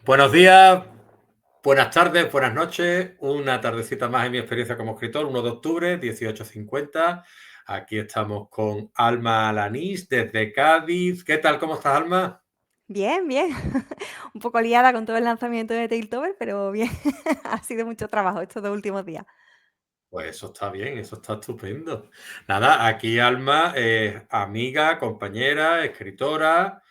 Buenos días, buenas tardes, buenas noches. Una tardecita más en mi experiencia como escritor, 1 de octubre, 18:50. Aquí estamos con Alma Alanís desde Cádiz. ¿Qué tal? ¿Cómo estás, Alma? Bien, bien. Un poco liada con todo el lanzamiento de Tailtober, pero bien. Ha sido mucho trabajo estos 2 últimos días. Pues eso está bien, eso está estupendo. Nada, aquí Alma es amiga, compañera, escritora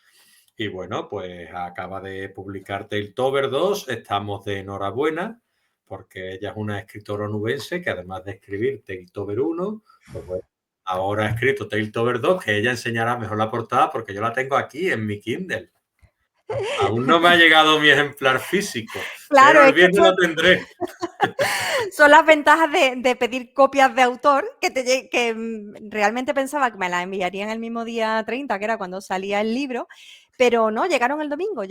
y bueno, pues acaba de publicar Tailtober 2. Estamos de enhorabuena porque ella es una escritora onubense que además de escribir Tailtober 1, pues bueno, ahora ha escrito Tailtober 2, que ella enseñará mejor la portada porque yo la tengo aquí en mi Kindle. Aún no me ha llegado mi ejemplar físico, Claro, pero el es que viernes esto lo tendré. son las ventajas de pedir copias de autor, que realmente pensaba que me las enviarían el mismo día 30, que era cuando salía el libro, pero no, llegaron el domingo,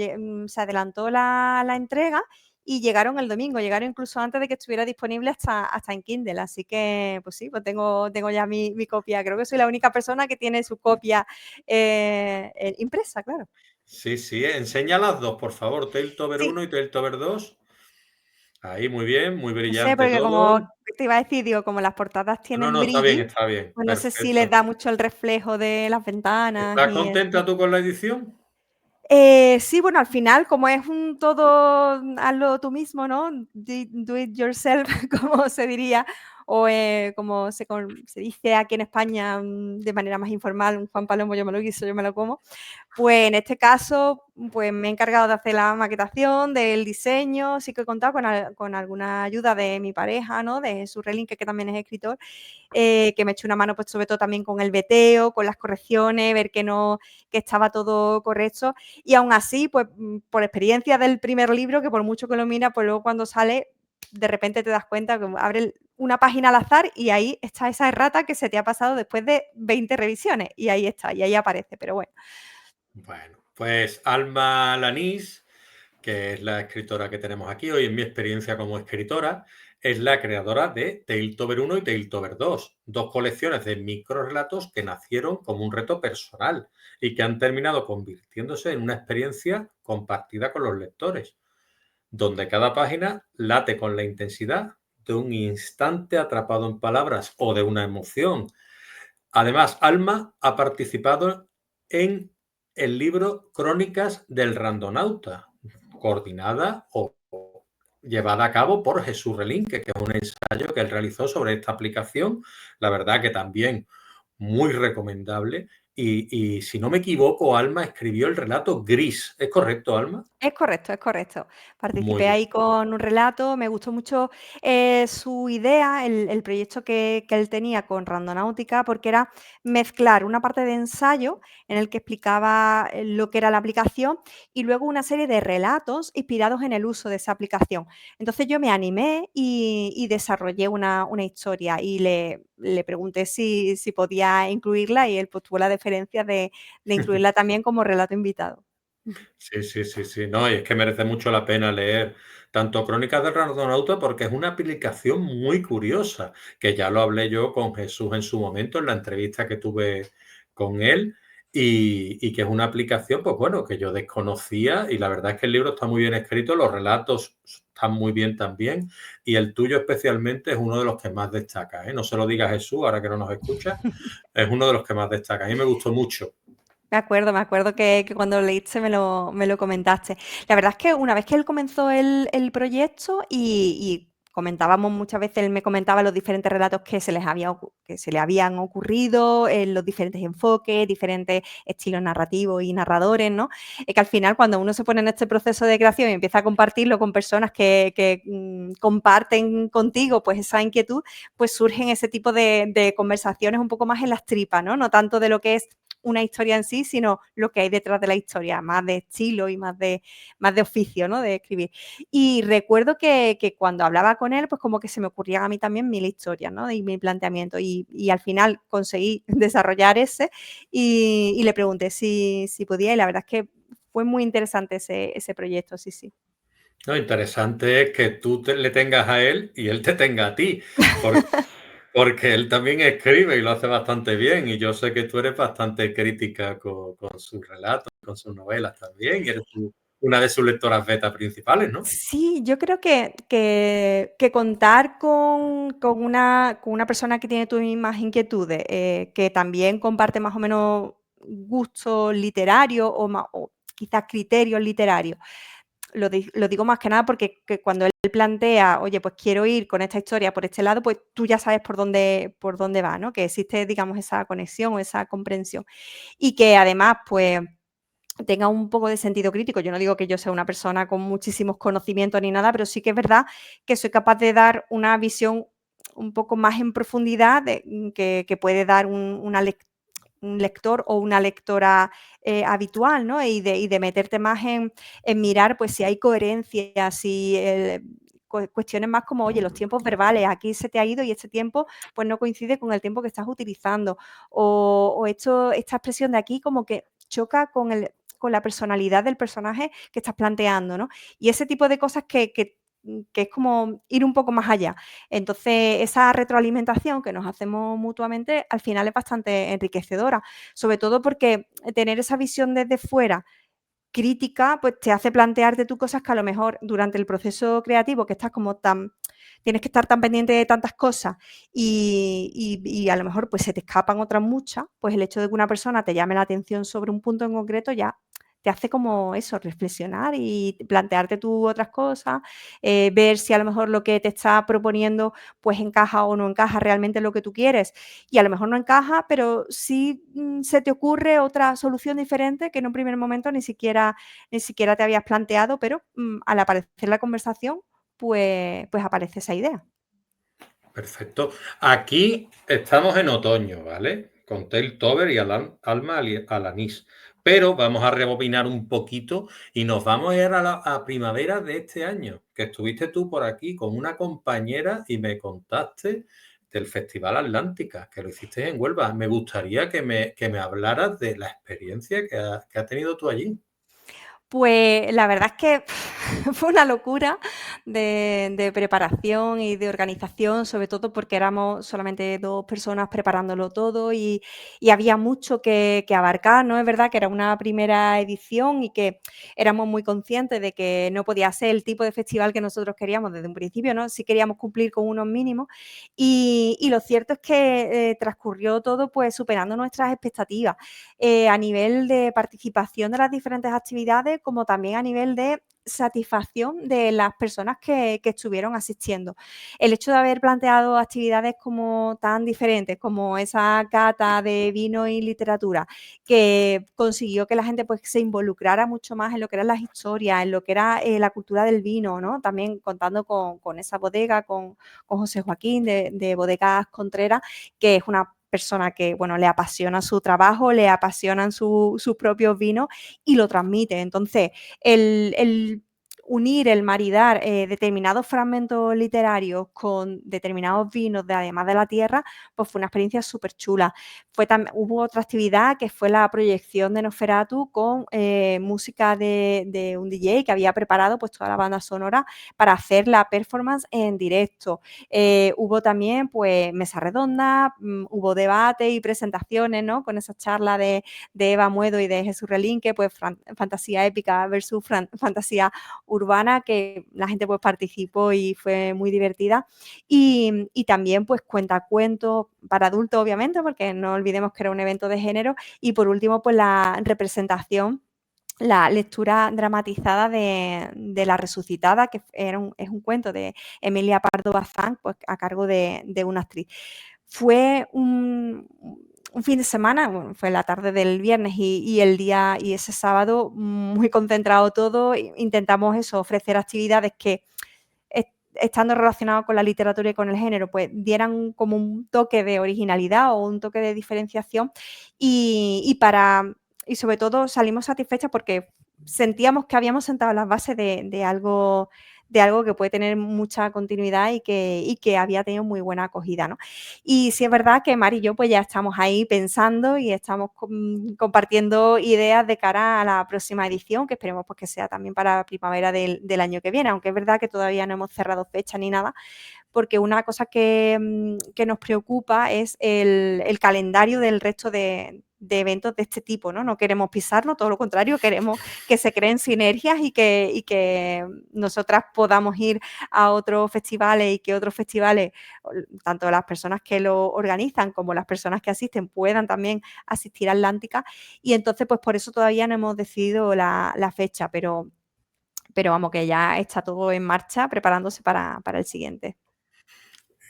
se adelantó la entrega y llegaron el domingo, llegaron incluso antes de que estuviera disponible hasta en Kindle, así que, pues sí, pues tengo ya mi copia. Creo que soy la única persona que tiene su copia, impresa, claro. Sí, sí, enseña las dos, por favor, Tailtober Sí, 1 y Tailtober 2. Ahí, muy bien, muy no sé, brillante porque todo. como te iba a decir, digo, como las portadas No, tienen no, brilli, está bien, pues no sé si les perfecto. da mucho el reflejo de las ventanas ¿Estás y contenta eso. tú con la edición? Sí, bueno, al final, como es un todo hazlo tú mismo, ¿no? Do it yourself, como se diría, o como se dice aquí en España, de manera más informal, un Juan Palomo, yo me lo guiso, yo me lo como. Pues en este caso, pues me he encargado de hacer la maquetación, del diseño, sí que he contado con alguna ayuda de mi pareja, ¿no? De Jesús Relin, que también es escritor, que me echó una mano, pues sobre todo también con el veteo, con las correcciones, ver que estaba todo correcto. Y aún así, pues por experiencia del primer libro, que por mucho que lo mira, pues luego cuando sale, de repente te das cuenta que abre una página al azar y ahí está esa errata que se te ha pasado después de 20 revisiones y ahí está, y ahí aparece, pero bueno. Bueno, pues Alma Lanís, que es la escritora que tenemos aquí hoy en mi experiencia como escritora, es la creadora de Tailtober 1 y Tailtober 2, dos colecciones de microrelatos que nacieron como un reto personal y que han terminado convirtiéndose en una experiencia compartida con los lectores, donde cada página late con la intensidad de un instante atrapado en palabras o de una emoción. Además, Alma ha participado en el libro Crónicas del Randonauta, coordinada o llevada a cabo por Jesús Relín, que es un ensayo que él realizó sobre esta aplicación. La verdad que también muy recomendable. Y si no me equivoco, Alma escribió el relato Gris. ¿Es correcto, Alma? Es correcto, es correcto. Muy Participé bien. ahí con un relato, me gustó mucho su idea, el proyecto que él tenía con Randonáutica, porque era mezclar una parte de ensayo en el que explicaba lo que era la aplicación y luego una serie de relatos inspirados en el uso de esa aplicación. Entonces yo me animé y desarrollé una historia y le pregunté si podía incluirla y él pues, tuvo la deferencia de incluirla también como relato invitado. Sí, sí, sí, sí. No, y es que merece mucho la pena leer tanto Crónicas del Randonauta porque es una aplicación muy curiosa, que ya lo hablé yo con Jesús en su momento, en la entrevista que tuve con él, y que es una aplicación, pues bueno, que yo desconocía y la verdad es que el libro está muy bien escrito, los relatos están muy bien también, y el tuyo especialmente es uno de los que más destaca, ¿eh? No se lo diga a Jesús, ahora que no nos escucha, es uno de los que más destaca. A mí me gustó mucho. Me acuerdo que cuando lo leíste me lo comentaste. La verdad es que una vez que él comenzó el proyecto y comentábamos muchas veces, él me comentaba los diferentes relatos que que se le habían ocurrido, los diferentes enfoques, diferentes estilos narrativos y narradores, ¿no? Es que al final cuando uno se pone en este proceso de creación y empieza a compartirlo con personas que comparten contigo pues esa inquietud, pues surgen ese tipo de conversaciones un poco más en las tripas, ¿no? No tanto de lo que es una historia en sí, sino lo que hay detrás de la historia, más de estilo y más de oficio, ¿no? De escribir. Y recuerdo que cuando hablaba con él, pues como que se me ocurrían a mí también mil historias, ¿no? Y mil planteamientos. Y al final conseguí desarrollar ese y le pregunté si podía y la verdad es que fue muy interesante ese proyecto, sí, sí. Lo interesante es que tú le tengas a él y él te tenga a ti, por- porque él también escribe y lo hace bastante bien. Y yo sé que tú eres bastante crítica con sus relatos, con sus novelas también. Y eres tú. una de sus lectoras beta principales, ¿no? Sí, yo creo que contar con una persona que tiene tus mismas inquietudes, que también comparte más o menos gustos literarios o quizás criterios literarios. Lo digo más que nada porque cuando él plantea, oye, pues quiero ir con esta historia por este lado, pues tú ya sabes por dónde va, ¿no? Que existe, digamos, esa conexión o esa comprensión. Y que además, pues tenga un poco de sentido crítico. Yo no digo que yo sea una persona con muchísimos conocimientos ni nada, pero sí que es verdad que soy capaz de dar una visión un poco más en profundidad que puede dar un lector o una lectora habitual, ¿no? Y de meterte más en mirar pues si hay coherencia, si cuestiones más como, oye, los tiempos verbales, aquí se te ha ido y este tiempo pues no coincide con el tiempo que estás utilizando. O esta expresión de aquí como que choca con la personalidad del personaje que estás planteando, ¿no? Y ese tipo de cosas que es como ir un poco más allá. Entonces, esa retroalimentación que nos hacemos mutuamente al final es bastante enriquecedora, sobre todo porque tener esa visión desde fuera crítica, pues te hace plantearte tú cosas que a lo mejor durante el proceso creativo que estás como tan, tienes que estar tan pendiente de tantas cosas y a lo mejor pues se te escapan otras muchas, pues el hecho de que una persona te llame la atención sobre un punto en concreto ya te hace como eso, reflexionar y plantearte tú otras cosas, ver si a lo mejor lo que te está proponiendo pues encaja o no encaja realmente en lo que tú quieres y a lo mejor no encaja, pero sí se te ocurre otra solución diferente que en un primer momento ni siquiera te habías planteado, pero al aparecer la conversación, pues aparece esa idea. Perfecto. Aquí estamos en otoño, ¿vale? Con Tailtober y Alma Alanís. Pero vamos a rebobinar un poquito y nos vamos a ir a primavera de este año, que estuviste tú por aquí con una compañera y me contaste del Festival Atlántica, que lo hiciste en Huelva. Me gustaría que me hablaras de la experiencia que has tenido tú allí. Pues la verdad es que fue una locura de preparación y de organización, sobre todo porque éramos solamente 2 personas preparándolo todo y había mucho que abarcar, ¿no? Es verdad que era una primera edición y que éramos muy conscientes de que no podía ser el tipo de festival que nosotros queríamos desde un principio, ¿no? Sí queríamos cumplir con unos mínimos y lo cierto es que, transcurrió todo, pues, superando nuestras expectativas a nivel de participación de las diferentes actividades, como también a nivel de satisfacción de las personas que estuvieron asistiendo. El hecho de haber planteado actividades como tan diferentes, como esa cata de vino y literatura, que consiguió que la gente pues, se involucrara mucho más en lo que eran las historias, en lo que era la cultura del vino, ¿no? También contando con esa bodega, con José Joaquín de Bodegas Contreras, que es una persona que, bueno, le apasiona su trabajo, le apasionan sus propios vinos y lo transmite. Entonces, el unir, el maridar determinados fragmentos literarios con determinados vinos, además de la tierra, pues fue una experiencia súper chula. Hubo otra actividad que fue la proyección de Nosferatu con música de un DJ que había preparado pues toda la banda sonora para hacer la performance en directo. Hubo también pues mesa redonda, hubo debate y presentaciones, ¿no? Con esa charla de Eva Muedo y de Jesús Relinque, pues fantasía épica versus fantasía urbana, que la gente pues participó y fue muy divertida. Y también pues cuentacuentos para adultos, obviamente, porque no olvidemos que era un evento de género. Y por último, pues la representación, la lectura dramatizada de La Resucitada, que es un cuento de Emilia Pardo Bazán, pues a cargo de una actriz. Fue un fin de semana, bueno, fue la tarde del viernes y el día y ese sábado muy concentrado todo. Intentamos eso, ofrecer actividades que estando relacionados con la literatura y con el género, pues dieran como un toque de originalidad o un toque de diferenciación y sobre todo salimos satisfechas porque sentíamos que habíamos sentado las bases de algo que puede tener mucha continuidad y que había tenido muy buena acogida, ¿no? Y sí es verdad que Mari y yo pues ya estamos ahí pensando y estamos compartiendo ideas de cara a la próxima edición, que esperemos pues que sea también para primavera del año que viene, aunque es verdad que todavía no hemos cerrado fecha ni nada, porque una cosa que nos preocupa es el calendario del resto eventos de este tipo, ¿no? No queremos pisarnos, todo lo contrario, queremos que se creen sinergias y que nosotras podamos ir a otros festivales y que otros festivales, tanto las personas que lo organizan como las personas que asisten, puedan también asistir a Atlántica. Y entonces, pues por eso todavía no hemos decidido la fecha, pero vamos, que ya está todo en marcha preparándose para el siguiente.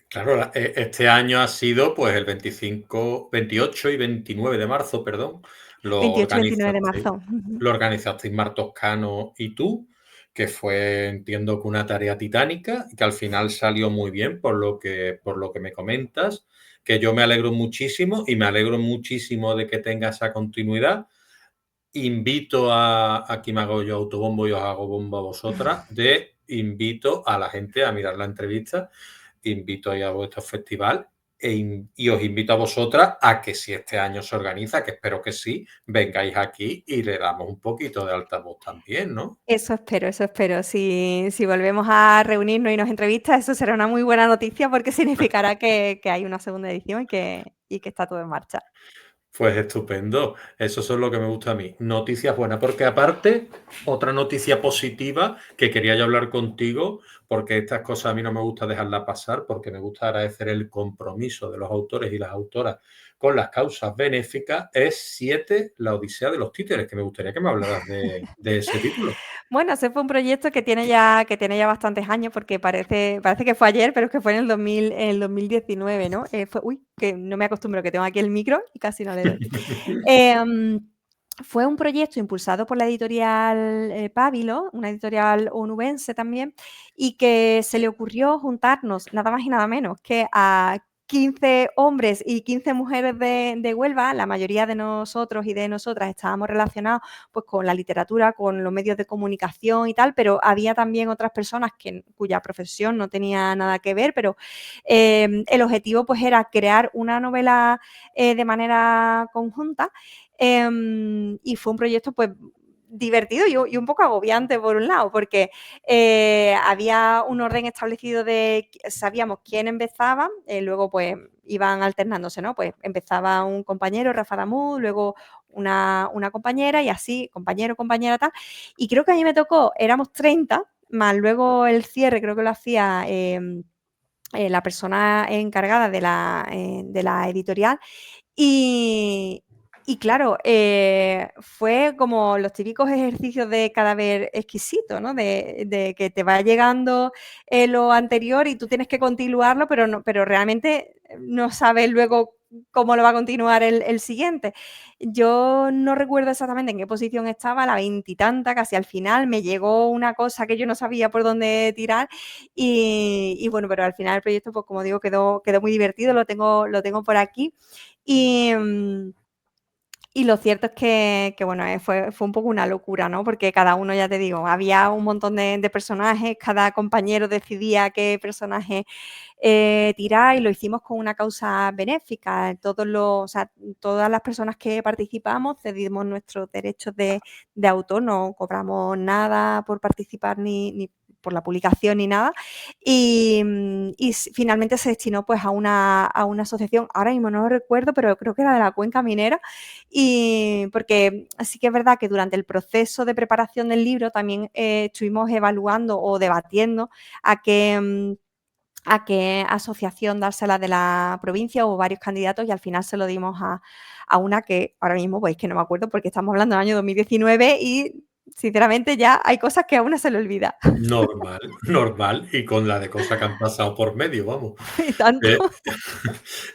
Claro, este año ha sido pues el 25, 28 y 29 de marzo, perdón. Lo 28 y 29 de organizasteis, marzo. lo organizasteis Mar Toscano y tú, que fue, entiendo que una tarea titánica y que al final salió muy bien por lo que me comentas, que yo me alegro muchísimo y me alegro muchísimo de que tenga esa continuidad. Invito aquí me hago yo autobombo y os hago bombo a vosotras, invito a la gente a mirar la entrevista, invito a vuestro festival y os invito a vosotras a que si este año se organiza, que espero que sí, vengáis aquí y le damos un poquito de altavoz también, ¿no? Eso espero, eso espero. Si volvemos a reunirnos y nos entrevistas, eso será una muy buena noticia porque significará que hay una segunda edición y que está todo en marcha. Pues estupendo, eso es lo que me gusta a mí. Noticias buenas, porque aparte, otra noticia positiva que quería yo hablar contigo, porque estas cosas a mí no me gusta dejarlas pasar, porque me gusta agradecer el compromiso de los autores y las autoras con las causas benéficas, es 7, La Odisea de los Títeres, que me gustaría que me hablaras de ese título. Bueno, ese fue un proyecto que tiene ya bastantes años, porque parece que fue ayer, pero es que fue en el 2019, ¿no? Que no me acostumbro, que tengo aquí el micro y casi no le doy. Fue un proyecto impulsado por la editorial Pábilo, una editorial onubense también, y que se le ocurrió juntarnos nada más y nada menos que a 15 hombres y 15 mujeres de Huelva. La mayoría de nosotros y de nosotras estábamos relacionados pues, con la literatura, con los medios de comunicación y tal, pero había también otras personas cuya profesión no tenía nada que ver, pero el objetivo pues, era crear una novela de manera conjunta. Y fue un proyecto pues divertido y un poco agobiante por un lado, porque había un orden establecido sabíamos quién empezaba, luego pues iban alternándose, ¿no? Pues empezaba un compañero, Rafa Damú, luego una compañera y así, compañero, compañera, tal. Y creo que a mí me tocó, éramos 30, más luego el cierre creo que lo hacía la persona encargada de la editorial. Y claro, fue como los típicos ejercicios de cadáver exquisito, ¿no? De que te va llegando lo anterior y tú tienes que continuarlo, pero realmente no sabes luego cómo lo va a continuar el siguiente. Yo no recuerdo exactamente en qué posición estaba, la veintitanta, casi al final, me llegó una cosa que yo no sabía por dónde tirar y bueno, pero al final el proyecto, pues como digo, quedó muy divertido, lo tengo por aquí. Y lo cierto es que bueno, fue un poco una locura, ¿no? Porque cada uno, ya te digo, había un montón de personajes, cada compañero decidía qué personaje tirar y lo hicimos con una causa benéfica. Todas las personas que participamos cedimos nuestros derechos de autor, no cobramos nada por participar ni por la publicación ni nada. Y finalmente se destinó pues a una asociación, ahora mismo no lo recuerdo, pero creo que era de la Cuenca Minera. Y porque sí que es verdad que durante el proceso de preparación del libro también estuvimos evaluando o debatiendo a qué asociación dársela de la provincia. Hubo varios candidatos y al final se lo dimos a una que ahora mismo pues que no me acuerdo porque estamos hablando del año 2019 y sinceramente ya hay cosas que a una se le olvida. Normal, normal, y con la de cosas que han pasado por medio, vamos. Y tanto, Eh,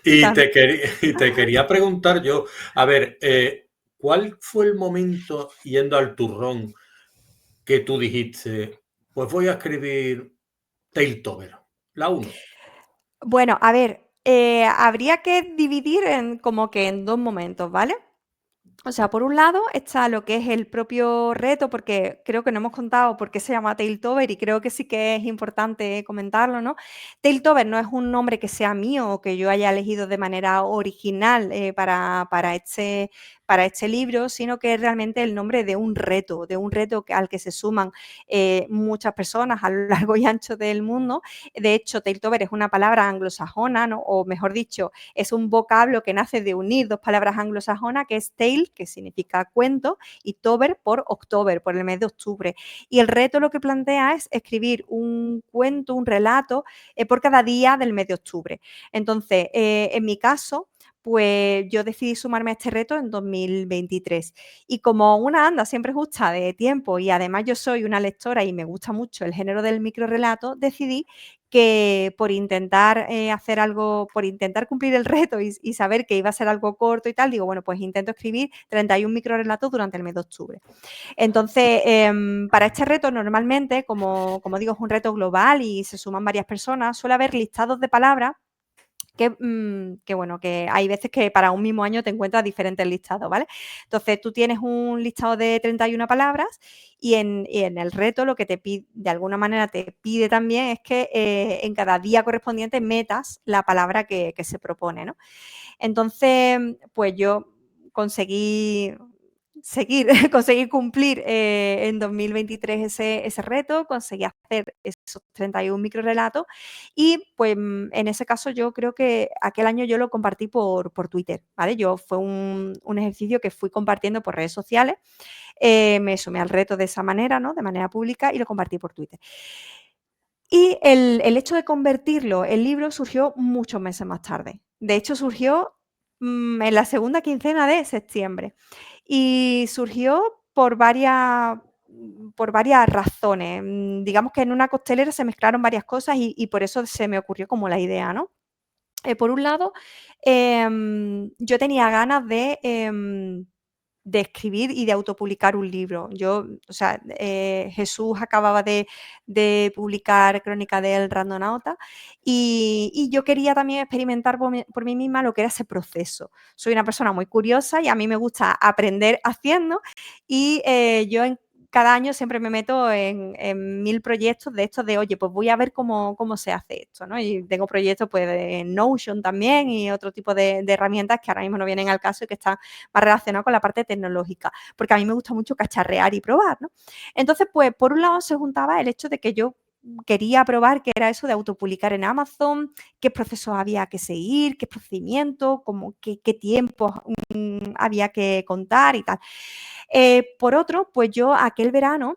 y y tanto. te quería preguntar yo, a ver, ¿cuál fue el momento yendo al turrón que tú dijiste, pues voy a escribir Tailtober, la uno? Bueno, a ver, habría que dividir como que en dos momentos, ¿vale? O sea, por un lado está lo que es el propio reto, porque creo que no hemos contado por qué se llama Tailtober y creo que sí que es importante comentarlo, ¿no? Tailtober no es un nombre que sea mío o que yo haya elegido de manera original para este libro, sino que es realmente el nombre de un reto al que se suman muchas personas a lo largo y ancho del mundo. De hecho, Tailtober es una palabra anglosajona, ¿no? O mejor dicho, es un vocablo que nace de unir dos palabras anglosajonas, que es tale, que significa cuento, y tober por october, por el mes de octubre. Y el reto lo que plantea es escribir un cuento, un relato, por cada día del mes de octubre. Entonces, en mi caso, pues yo decidí sumarme a este reto en 2023. Y como una anda siempre justa de tiempo y además yo soy una lectora y me gusta mucho el género del microrrelato, decidí que por intentar hacer algo, por intentar cumplir el reto y saber que iba a ser algo corto y tal, digo, bueno, pues intento escribir 31 microrelatos durante el mes de octubre. Entonces, para este reto normalmente, como digo, es un reto global y se suman varias personas, suele haber listados de palabras bueno, que hay veces que para un mismo año te encuentras diferentes listados, ¿vale? Entonces, tú tienes un listado de 31 palabras y en el reto lo que te pide, de alguna manera te pide también es que en cada día correspondiente metas la palabra que se propone, ¿no? Entonces, pues yo conseguí conseguir cumplir en 2023 ese reto, conseguí hacer esos 31 microrelatos y pues en ese caso yo creo que aquel año yo lo compartí por Twitter, ¿vale? Fue un ejercicio que fui compartiendo por redes sociales, me sumé al reto de esa manera, ¿no? De manera pública y lo compartí por Twitter. Y el hecho de convertirlo en libro surgió muchos meses más tarde. De hecho, surgió en la segunda quincena de septiembre y surgió por varias razones. Digamos que en una costelera se mezclaron varias cosas y por eso se me ocurrió como la idea, ¿no? Por un lado, yo tenía ganas de escribir y de autopublicar un libro. O sea, Jesús acababa de publicar Crónica del Randonauta y yo quería también experimentar por mí misma lo que era ese proceso. Soy una persona muy curiosa y a mí me gusta aprender haciendo y yo cada año siempre me meto en 1000 proyectos de estos de, oye, pues voy a ver cómo se hace esto, ¿no? Y tengo proyectos pues en Notion también y otro tipo de herramientas que ahora mismo no vienen al caso y que están más relacionados con la parte tecnológica, porque a mí me gusta mucho cacharrear y probar, ¿no? Entonces, pues por un lado se juntaba el hecho de que yo quería probar qué era eso de autopublicar en Amazon, qué procesos había que seguir, qué procedimientos, qué tiempos había que contar y tal. Por otro, pues yo aquel verano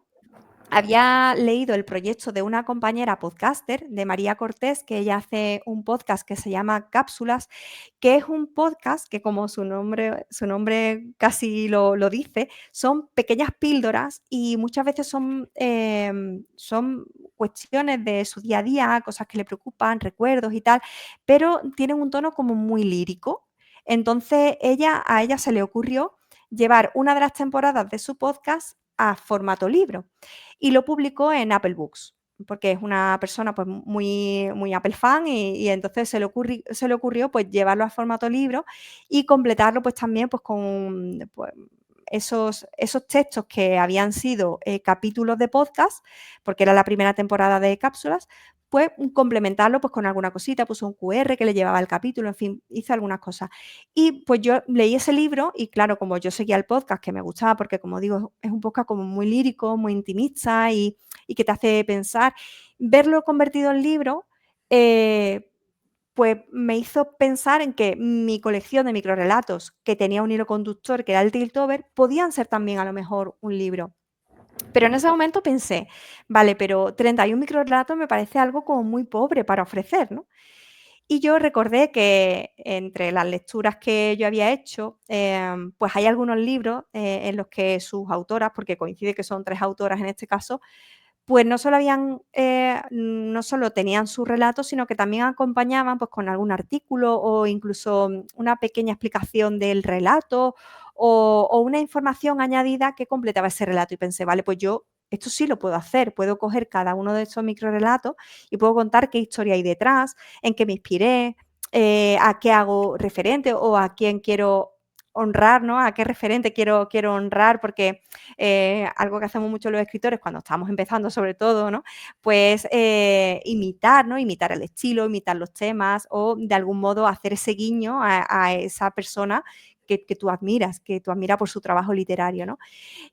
había leído el proyecto de una compañera podcaster, de María Cortés, que ella hace un podcast que se llama Cápsulas, que es un podcast que, como su nombre casi lo dice, son pequeñas píldoras y muchas veces son cuestiones de su día a día, cosas que le preocupan, recuerdos y tal, pero tienen un tono como muy lírico. Entonces, a ella se le ocurrió llevar una de las temporadas de su podcast a formato libro y lo publicó en Apple Books, porque es una persona pues, muy Apple fan y entonces se le ocurrió pues, llevarlo a formato libro y completarlo pues, también pues, con pues, esos textos que habían sido capítulos de podcast, porque era la primera temporada de cápsulas, pues complementarlo pues, con alguna cosita, puso un QR que le llevaba el capítulo, en fin, hice algunas cosas. Y pues yo leí ese libro y claro, como yo seguía el podcast, que me gustaba, porque como digo, es un podcast como muy lírico, muy intimista y que te hace pensar, verlo convertido en libro, pues me hizo pensar en que mi colección de microrelatos, que tenía un hilo conductor, que era el Tiltover, podían ser también a lo mejor un libro. Pero en ese momento pensé, vale, pero 31 microrelatos me parece algo como muy pobre para ofrecer, ¿no? Y yo recordé que entre las lecturas que yo había hecho, pues hay algunos libros en los que sus autoras, porque coincide que son 3 autoras en este caso, pues no solo tenían sus relatos, sino que también acompañaban pues, con algún artículo o incluso una pequeña explicación del relato o una información añadida que completaba ese relato. Y pensé, vale, pues yo esto sí lo puedo hacer, puedo coger cada uno de estos microrelatos y puedo contar qué historia hay detrás, en qué me inspiré, a qué hago referente o a quién quiero honrar, ¿no? A qué referente quiero honrar, porque algo que hacemos mucho los escritores cuando estamos empezando sobre todo, ¿no? Pues imitar, ¿no? Imitar el estilo, imitar los temas o de algún modo hacer ese guiño a esa persona que tú admiras por su trabajo literario, ¿no?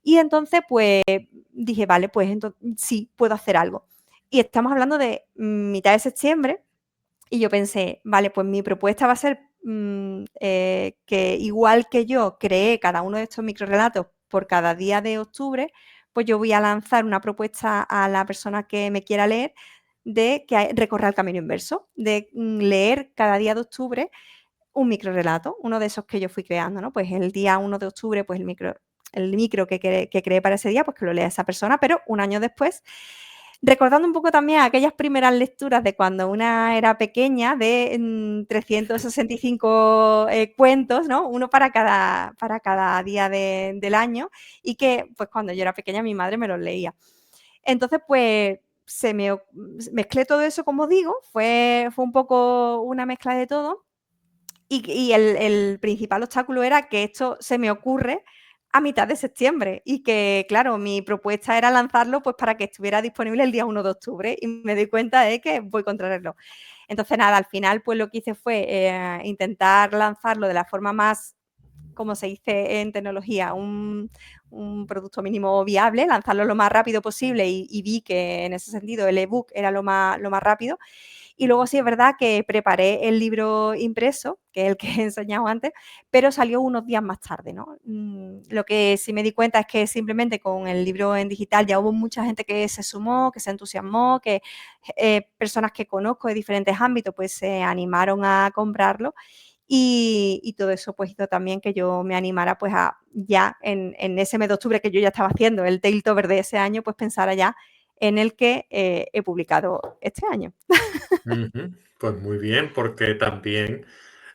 Y entonces, pues dije, vale, pues sí, puedo hacer algo. Y estamos hablando de mitad de septiembre y yo pensé, vale, pues mi propuesta va a ser que igual que yo creé cada uno de estos microrelatos por cada día de octubre, pues yo voy a lanzar una propuesta a la persona que me quiera leer de que recorra el camino inverso, de leer cada día de octubre un microrelato, uno de esos que yo fui creando, ¿no? Pues el día 1 de octubre, pues el micro que creé para ese día, pues que lo lea esa persona, pero un año después, recordando un poco también aquellas primeras lecturas de cuando una era pequeña, de 365 cuentos, ¿no? Uno para cada día del año, y que pues cuando yo era pequeña mi madre me los leía. Entonces, pues mezclé todo eso, como digo, fue un poco una mezcla de todo. Y el principal obstáculo era que esto se me ocurre a mitad de septiembre y que, claro, mi propuesta era lanzarlo pues para que estuviera disponible el día 1 de octubre y me doy cuenta de que voy contra el reloj. Entonces, nada, al final pues lo que hice fue intentar lanzarlo de la forma más, como se dice en tecnología, un producto mínimo viable, lanzarlo lo más rápido posible y vi que en ese sentido el ebook era lo más rápido. Y luego sí es verdad que preparé el libro impreso, que es el que he enseñado antes, pero salió unos días más tarde, ¿no? Lo que sí me di cuenta es que simplemente con el libro en digital ya hubo mucha gente que se sumó, que se entusiasmó, que personas que conozco de diferentes ámbitos pues se animaron a comprarlo. Y todo eso pues hizo también que yo me animara pues a ya en ese mes de octubre que yo ya estaba haciendo el Tailtober de ese año, pues pensara ya en el que he publicado este año. Pues muy bien, porque también,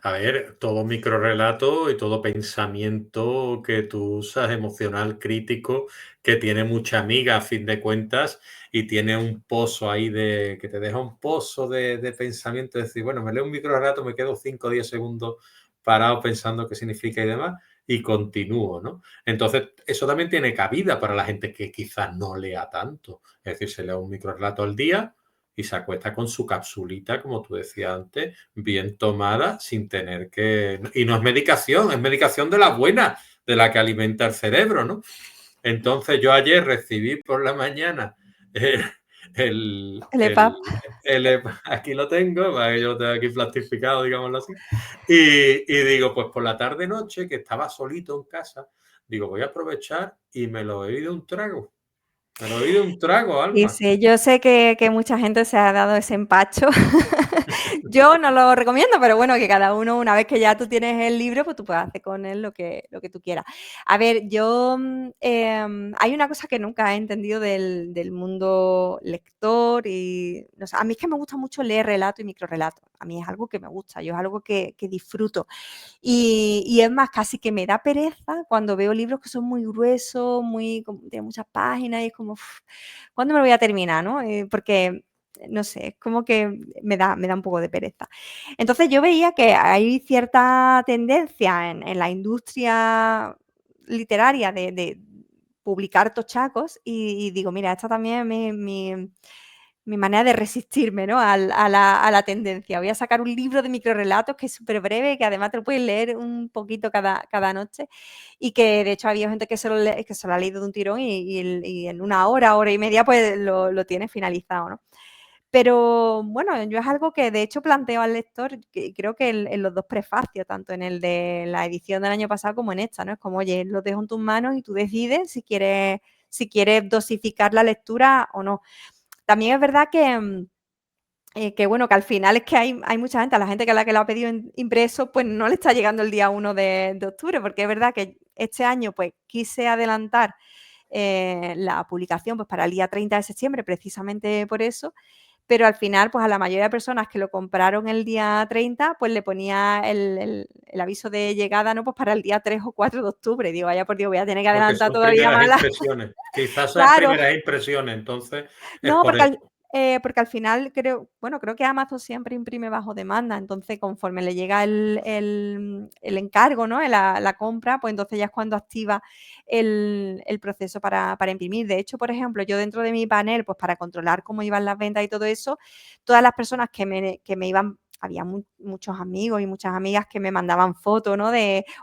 a ver, todo microrrelato y todo pensamiento que tú usas, emocional, crítico, que tiene mucha amiga a fin de cuentas y tiene un pozo ahí que te deja un pozo de pensamiento, de decir, bueno, me leo un microrrelato, me quedo 5 o 10 segundos parado pensando qué significa y demás y continúo, ¿no? Entonces, eso también tiene cabida para la gente que quizás no lea tanto. Es decir, se lee un microrrelato al día y se acuesta con su capsulita, como tú decías antes, bien tomada, sin tener que... Y no es medicación de la buena, de la que alimenta el cerebro, ¿no? Entonces yo ayer recibí por la mañana El EPUB. aquí lo tengo, yo lo tengo aquí plastificado, digámoslo así, y digo, pues por la tarde-noche, que estaba solito en casa, digo, voy a aprovechar y me lo he bebido un trago. Me lo he bebido un trago, Sí, Alma. sí, yo sé que mucha gente se ha dado ese empacho. Yo no lo recomiendo, pero bueno, que cada uno, una vez que ya tú tienes el libro, pues tú puedes hacer con él lo que tú quieras. A ver, yo hay una cosa que nunca he entendido del mundo lector y no sé, a mí es que me gusta mucho leer relatos y microrelatos. A mí es algo que me gusta, yo es algo que disfruto. Y es más, casi que me da pereza cuando veo libros que son muy gruesos, de muchas páginas, y es como, ¿cuándo me lo voy a terminar? ¿No? Porque, no sé, es como que me da un poco de pereza. Entonces yo veía que hay cierta tendencia en la industria literaria de publicar tochacos y digo, mira, esta también es mi manera de resistirme, ¿no? A la tendencia. Voy a sacar un libro de microrelatos que es súper breve, que además te lo puedes leer un poquito cada noche y que de hecho había gente que se lo ha leído de un tirón y en una hora y media pues lo tiene finalizado, ¿no? Pero bueno, yo es algo que de hecho planteo al lector, que creo que en los dos prefacios, tanto en el de la edición del año pasado como en esta, ¿no? Es como, oye, lo dejo en tus manos y tú decides si quieres dosificar la lectura o no. También es verdad que bueno, que al final es que hay mucha gente, a la gente que lo ha pedido impreso, pues no le está llegando el día 1 de octubre, porque es verdad que este año pues quise adelantar la publicación pues para el día 30 de septiembre, precisamente por eso, pero al final pues a la mayoría de personas que lo compraron el día 30 pues le ponía el aviso de llegada, ¿no? Pues para el día 3 o 4 de octubre. Digo, vaya por Dios, voy a tener que Porque adelantar son todavía primeras más la... impresiones. Quizás sean Claro, primeras impresiones, entonces es no, por eso. porque al final creo que Amazon siempre imprime bajo demanda, entonces conforme le llega el encargo, ¿no? La compra, pues entonces ya es cuando activa el proceso para imprimir. De hecho, por ejemplo, yo dentro de mi panel, pues para controlar cómo iban las ventas y todo eso, todas las personas que me iban había muchos amigos y muchas amigas que me mandaban fotos, ¿no?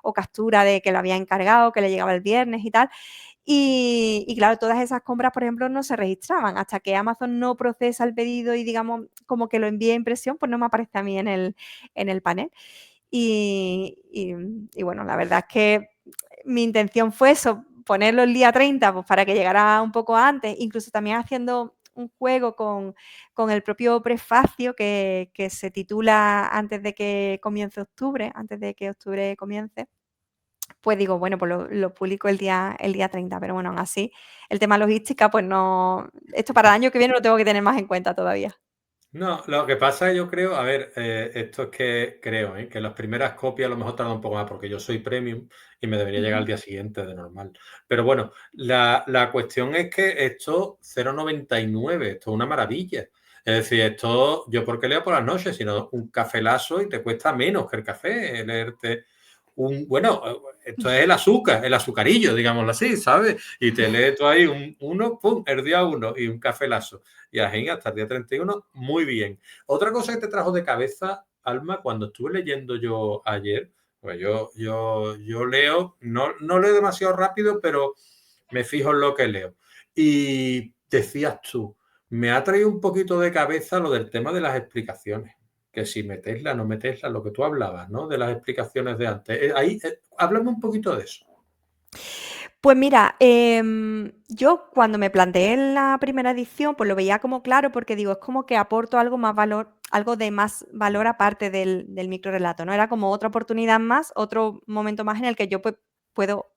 O captura de que lo había encargado, que le llegaba el viernes y tal. Y claro, todas esas compras, por ejemplo, no se registraban. Hasta que Amazon no procesa el pedido y, digamos, como que lo envía a impresión, pues no me aparece a mí en el panel. Y bueno, la verdad es que mi intención fue eso, ponerlo el día 30, pues para que llegara un poco antes, incluso también haciendo un juego con el propio prefacio que se titula antes de que comience octubre, antes de que octubre comience. Pues digo, bueno, pues lo publico el día 30, pero bueno, aún así, el tema logística, pues no, esto para el año que viene lo tengo que tener más en cuenta todavía. No, lo que pasa, yo creo, a ver, esto es que creo, que las primeras copias a lo mejor tardan un poco más porque yo soy premium y me debería llegar al Ujú. día siguiente de normal. Pero bueno, la cuestión es que esto 0,99, esto es una maravilla. Es decir, esto yo porque leo por las noches, sino un cafelazo y te cuesta menos que el café leerte bueno, esto es el azucarillo, digámoslo así, ¿sabes? Y te lees tú ahí uno, pum, el día 1 y un cafelazo. Y así hasta el día 31, muy bien. Otra cosa que te trajo de cabeza, Alma, cuando estuve leyendo yo ayer, pues yo leo, no leo demasiado rápido, pero me fijo en lo que leo. Y decías tú, me ha traído un poquito de cabeza lo del tema de las explicaciones. Que si meterla, no meterla, lo que tú hablabas, ¿no? De las explicaciones de antes. Ahí, háblame un poquito de eso. Pues mira, yo cuando me planteé la primera edición, pues lo veía como claro, porque digo, es como que aporto algo más valor, algo de más valor aparte del microrelato, ¿no? Era como otra oportunidad más, otro momento más en el que yo pues, puedo,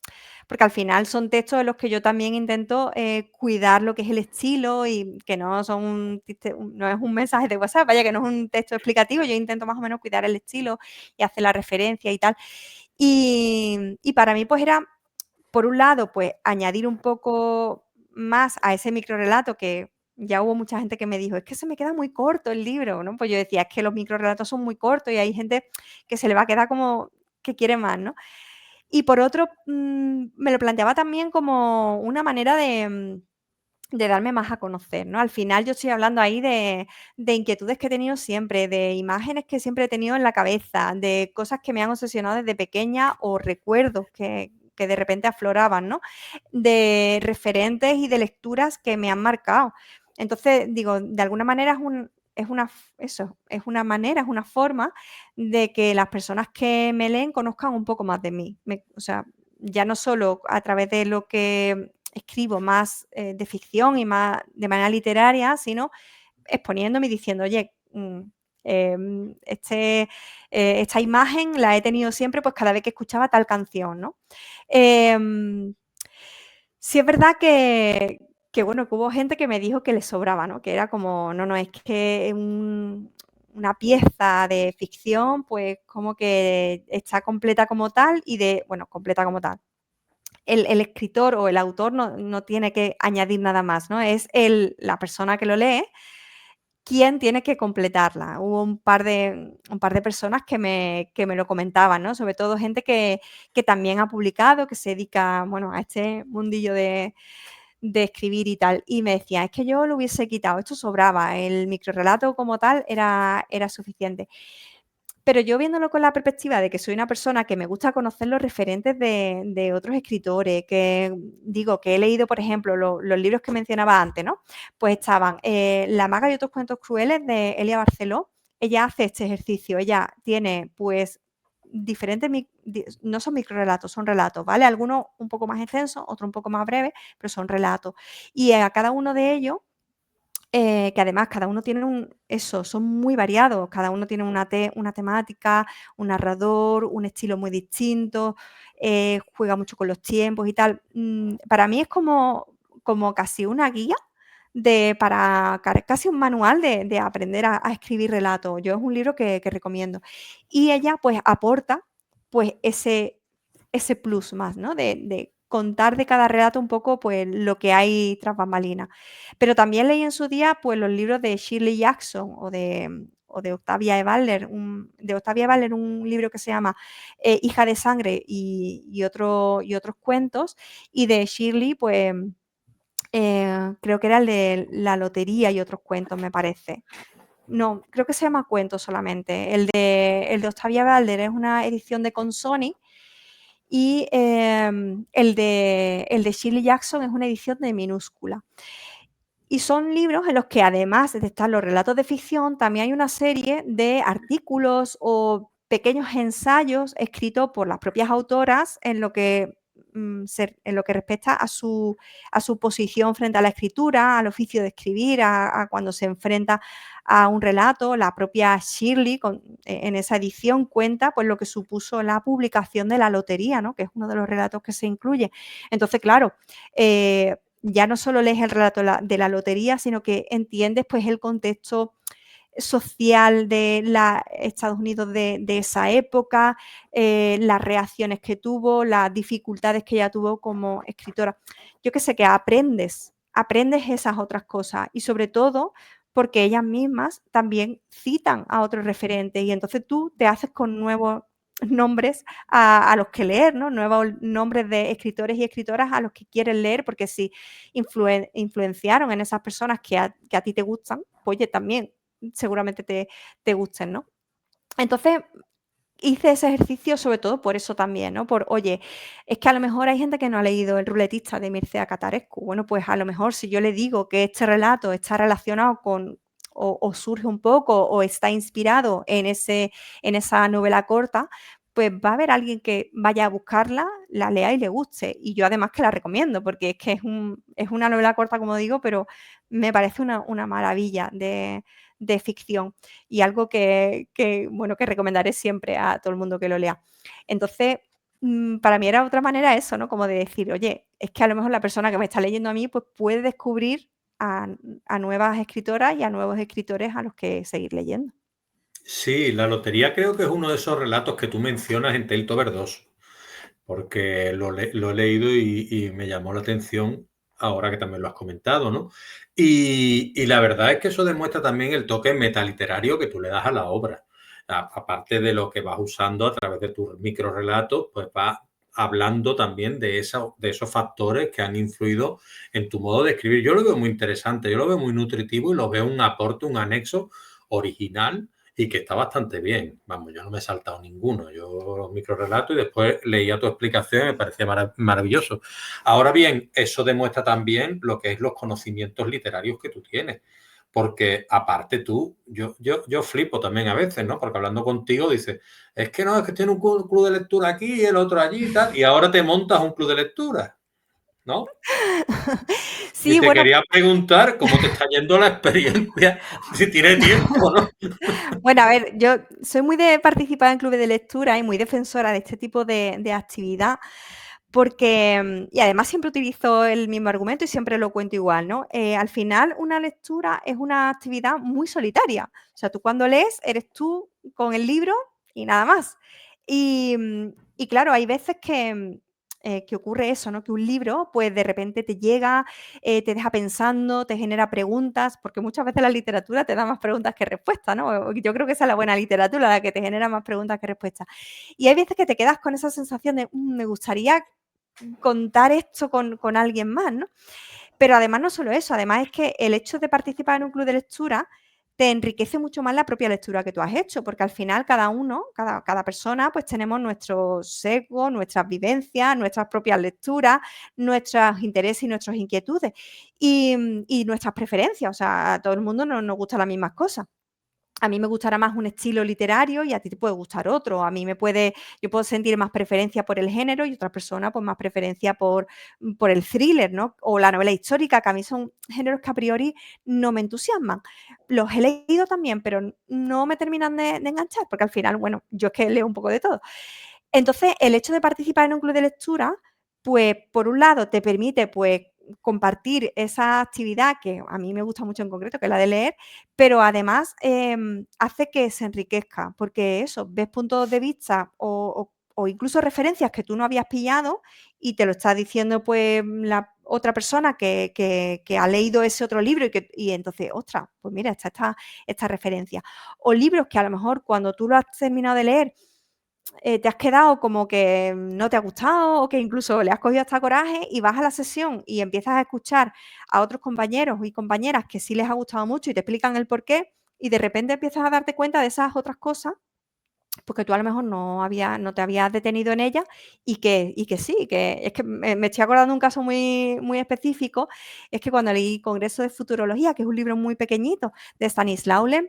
porque al final son textos en los que yo también intento cuidar lo que es el estilo y que no son no es un mensaje de WhatsApp, vaya que no es un texto explicativo, yo intento más o menos cuidar el estilo y hacer la referencia y tal. Y para mí pues era por un lado, pues añadir un poco más a ese microrelato que ya hubo mucha gente que me dijo, es que se me queda muy corto el libro, ¿no? Pues yo decía, es que los microrelatos son muy cortos y hay gente que se le va a quedar como que quiere más, ¿no? Y por otro, me lo planteaba también como una manera de darme más a conocer, ¿no? Al final yo estoy hablando ahí de inquietudes que he tenido siempre, de imágenes que siempre he tenido en la cabeza, de cosas que me han obsesionado desde pequeña o recuerdos que de repente afloraban, ¿no? De referentes y de lecturas que me han marcado. Entonces, digo, de alguna manera es una manera, es una forma de que las personas que me leen conozcan un poco más de mí. O sea, ya no solo a través de lo que escribo más de ficción y más de manera literaria, sino exponiéndome y diciendo, oye, esta imagen la he tenido siempre pues cada vez que escuchaba tal canción, ¿no? Sí es verdad bueno, que hubo gente que me dijo que le sobraba, ¿no? Que era como, no, es que una pieza de ficción, pues como que está completa como tal bueno, completa como tal. El escritor o el autor no tiene que añadir nada más, ¿no? Es la persona que lo lee quien tiene que completarla. Hubo un par de personas que me lo comentaban, ¿no? Sobre todo gente que también ha publicado, que se dedica, bueno, a este mundillo de escribir y tal. Y me decía, es que yo lo hubiese quitado, esto sobraba, el microrelato como tal era suficiente. Pero yo viéndolo con la perspectiva de que soy una persona que me gusta conocer los referentes de otros escritores, que digo que he leído, por ejemplo, los libros que mencionaba antes, ¿no? Pues estaban La maga y otros cuentos crueles de Elia Barceló. Ella hace este ejercicio, ella tiene pues diferentes, no son microrelatos, son relatos, ¿vale? Algunos un poco más extensos, otros un poco más breves, pero son relatos. Y a cada uno de ellos que además cada uno tiene son muy variados, cada uno tiene una temática, un narrador, un estilo muy distinto, juega mucho con los tiempos y tal. Para mí es como casi una guía casi un manual de aprender a escribir relatos. Yo es un libro que recomiendo. Y ella pues aporta pues ese plus más, ¿no? De contar de cada relato un poco pues lo que hay tras bambalinas. Pero también leí en su día pues los libros de Shirley Jackson o de Octavia E. Butler, un libro que se llama Hija de sangre y otros cuentos, y de Shirley pues creo que era el de La lotería y otros cuentos, me parece. no, creo que se llama Cuento solamente. El de Octavia Butler es una edición de Consoni y el de Shirley Jackson es una edición de Minúscula. Y son libros en los que, además de estar los relatos de ficción, también hay una serie de artículos o pequeños ensayos escritos por las propias autoras en lo que, en lo que respecta a su posición frente a la escritura, al oficio de escribir, a cuando se enfrenta a un relato. La propia Shirley, en esa edición, cuenta pues, lo que supuso la publicación de La lotería, ¿no? Que es uno de los relatos que se incluye. Entonces, claro, ya no solo lees el relato de la lotería, sino que entiendes pues el contexto social de Estados Unidos de esa época, las reacciones que tuvo, las dificultades que ella tuvo como escritora. Yo que sé, que aprendes esas otras cosas y sobre todo porque ellas mismas también citan a otros referentes y entonces tú te haces con nuevos nombres a los que leer, ¿no? Nuevos nombres de escritores y escritoras a los que quieres leer, porque si influenciaron en esas personas que a ti te gustan, pues oye, también seguramente te gusten, ¿no? Entonces, hice ese ejercicio sobre todo por eso también, ¿no? Por, oye, es que a lo mejor hay gente que no ha leído El ruletista de Mircea Catarescu. Bueno, pues a lo mejor si yo le digo que este relato está relacionado con o surge un poco o está inspirado en esa novela corta, pues va a haber alguien que vaya a buscarla, la lea y le guste. Y yo además que la recomiendo, porque es que es una novela corta, como digo, pero me parece una maravilla de ficción y algo bueno, que recomendaré siempre a todo el mundo que lo lea. Entonces, para mí era otra manera eso, ¿no? Como de decir, oye, es que a lo mejor la persona que me está leyendo a mí, pues puede descubrir a nuevas escritoras y a nuevos escritores a los que seguir leyendo. Sí, La lotería creo que es uno de esos relatos que tú mencionas en Teltover 2, porque lo he leído y me llamó la atención ahora que también lo has comentado, ¿no? Y la verdad es que eso demuestra también el toque metaliterario que tú le das a la obra. Aparte de lo que vas usando a través de tus microrelatos, pues vas hablando también de esos factores que han influido en tu modo de escribir. Yo lo veo muy interesante, yo lo veo muy nutritivo y lo veo un aporte, un anexo original y que está bastante bien. Vamos, yo no me he saltado ninguno. Yo los microrelatos y después leía tu explicación y me parecía maravilloso. Ahora bien, eso demuestra también lo que es los conocimientos literarios que tú tienes. Porque aparte tú, yo flipo también a veces, ¿no? Porque hablando contigo dices, es que no, es que tiene un club de lectura aquí y el otro allí y tal, y ahora te montas un club de lectura, ¿no? Sí, Y te bueno, quería preguntar cómo te está yendo la experiencia, si tiene tiempo, ¿no? bueno, a ver, yo soy muy de participar en clubes de lectura y muy defensora de este tipo de actividad, porque, y además siempre utilizo el mismo argumento y siempre lo cuento igual, ¿no? Al final, una lectura es una actividad muy solitaria. O sea, tú cuando lees eres tú con el libro y nada más. Y claro, hay veces que ocurre eso, ¿no? Que un libro, pues de repente te llega, te deja pensando, te genera preguntas, porque muchas veces la literatura te da más preguntas que respuestas, ¿no? Yo creo que esa es la buena literatura, la que te genera más preguntas que respuestas. Y hay veces que te quedas con esa sensación de, me gustaría contar esto con alguien más, ¿no? Pero además no solo eso, además es que el hecho de participar en un club de lectura te enriquece mucho más la propia lectura que tú has hecho, porque al final cada uno, cada persona, pues tenemos nuestros sesgos, nuestras vivencias, nuestras propias lecturas, nuestros intereses y nuestras inquietudes y nuestras preferencias. O sea, a todo el mundo no nos gustan las mismas cosas. A mí me gustará más un estilo literario y a ti te puede gustar otro. Yo puedo sentir más preferencia por el género y otra persona pues más preferencia por el thriller, ¿no? O la novela histórica, que a mí son géneros que a priori no me entusiasman. Los he leído también, pero no me terminan de enganchar, porque al final, bueno, yo es que leo un poco de todo. Entonces, el hecho de participar en un club de lectura, pues, por un lado, te permite, pues, compartir esa actividad que a mí me gusta mucho en concreto, que es la de leer, pero además, hace que se enriquezca, porque eso, ves puntos de vista o incluso referencias que tú no habías pillado y te lo está diciendo, pues, la otra persona que ha leído ese otro libro y entonces, ostras, pues mira, está esta referencia. O libros que a lo mejor cuando tú lo has terminado de leer, te has quedado como que no te ha gustado o que incluso le has cogido hasta coraje y vas a la sesión y empiezas a escuchar a otros compañeros y compañeras que sí les ha gustado mucho y te explican el porqué y de repente empiezas a darte cuenta de esas otras cosas porque tú a lo mejor no te habías detenido en ella y que sí, que es que me estoy acordando de un caso muy, muy específico, es que cuando leí Congreso de Futurología, que es un libro muy pequeñito de Stanislaw Lem,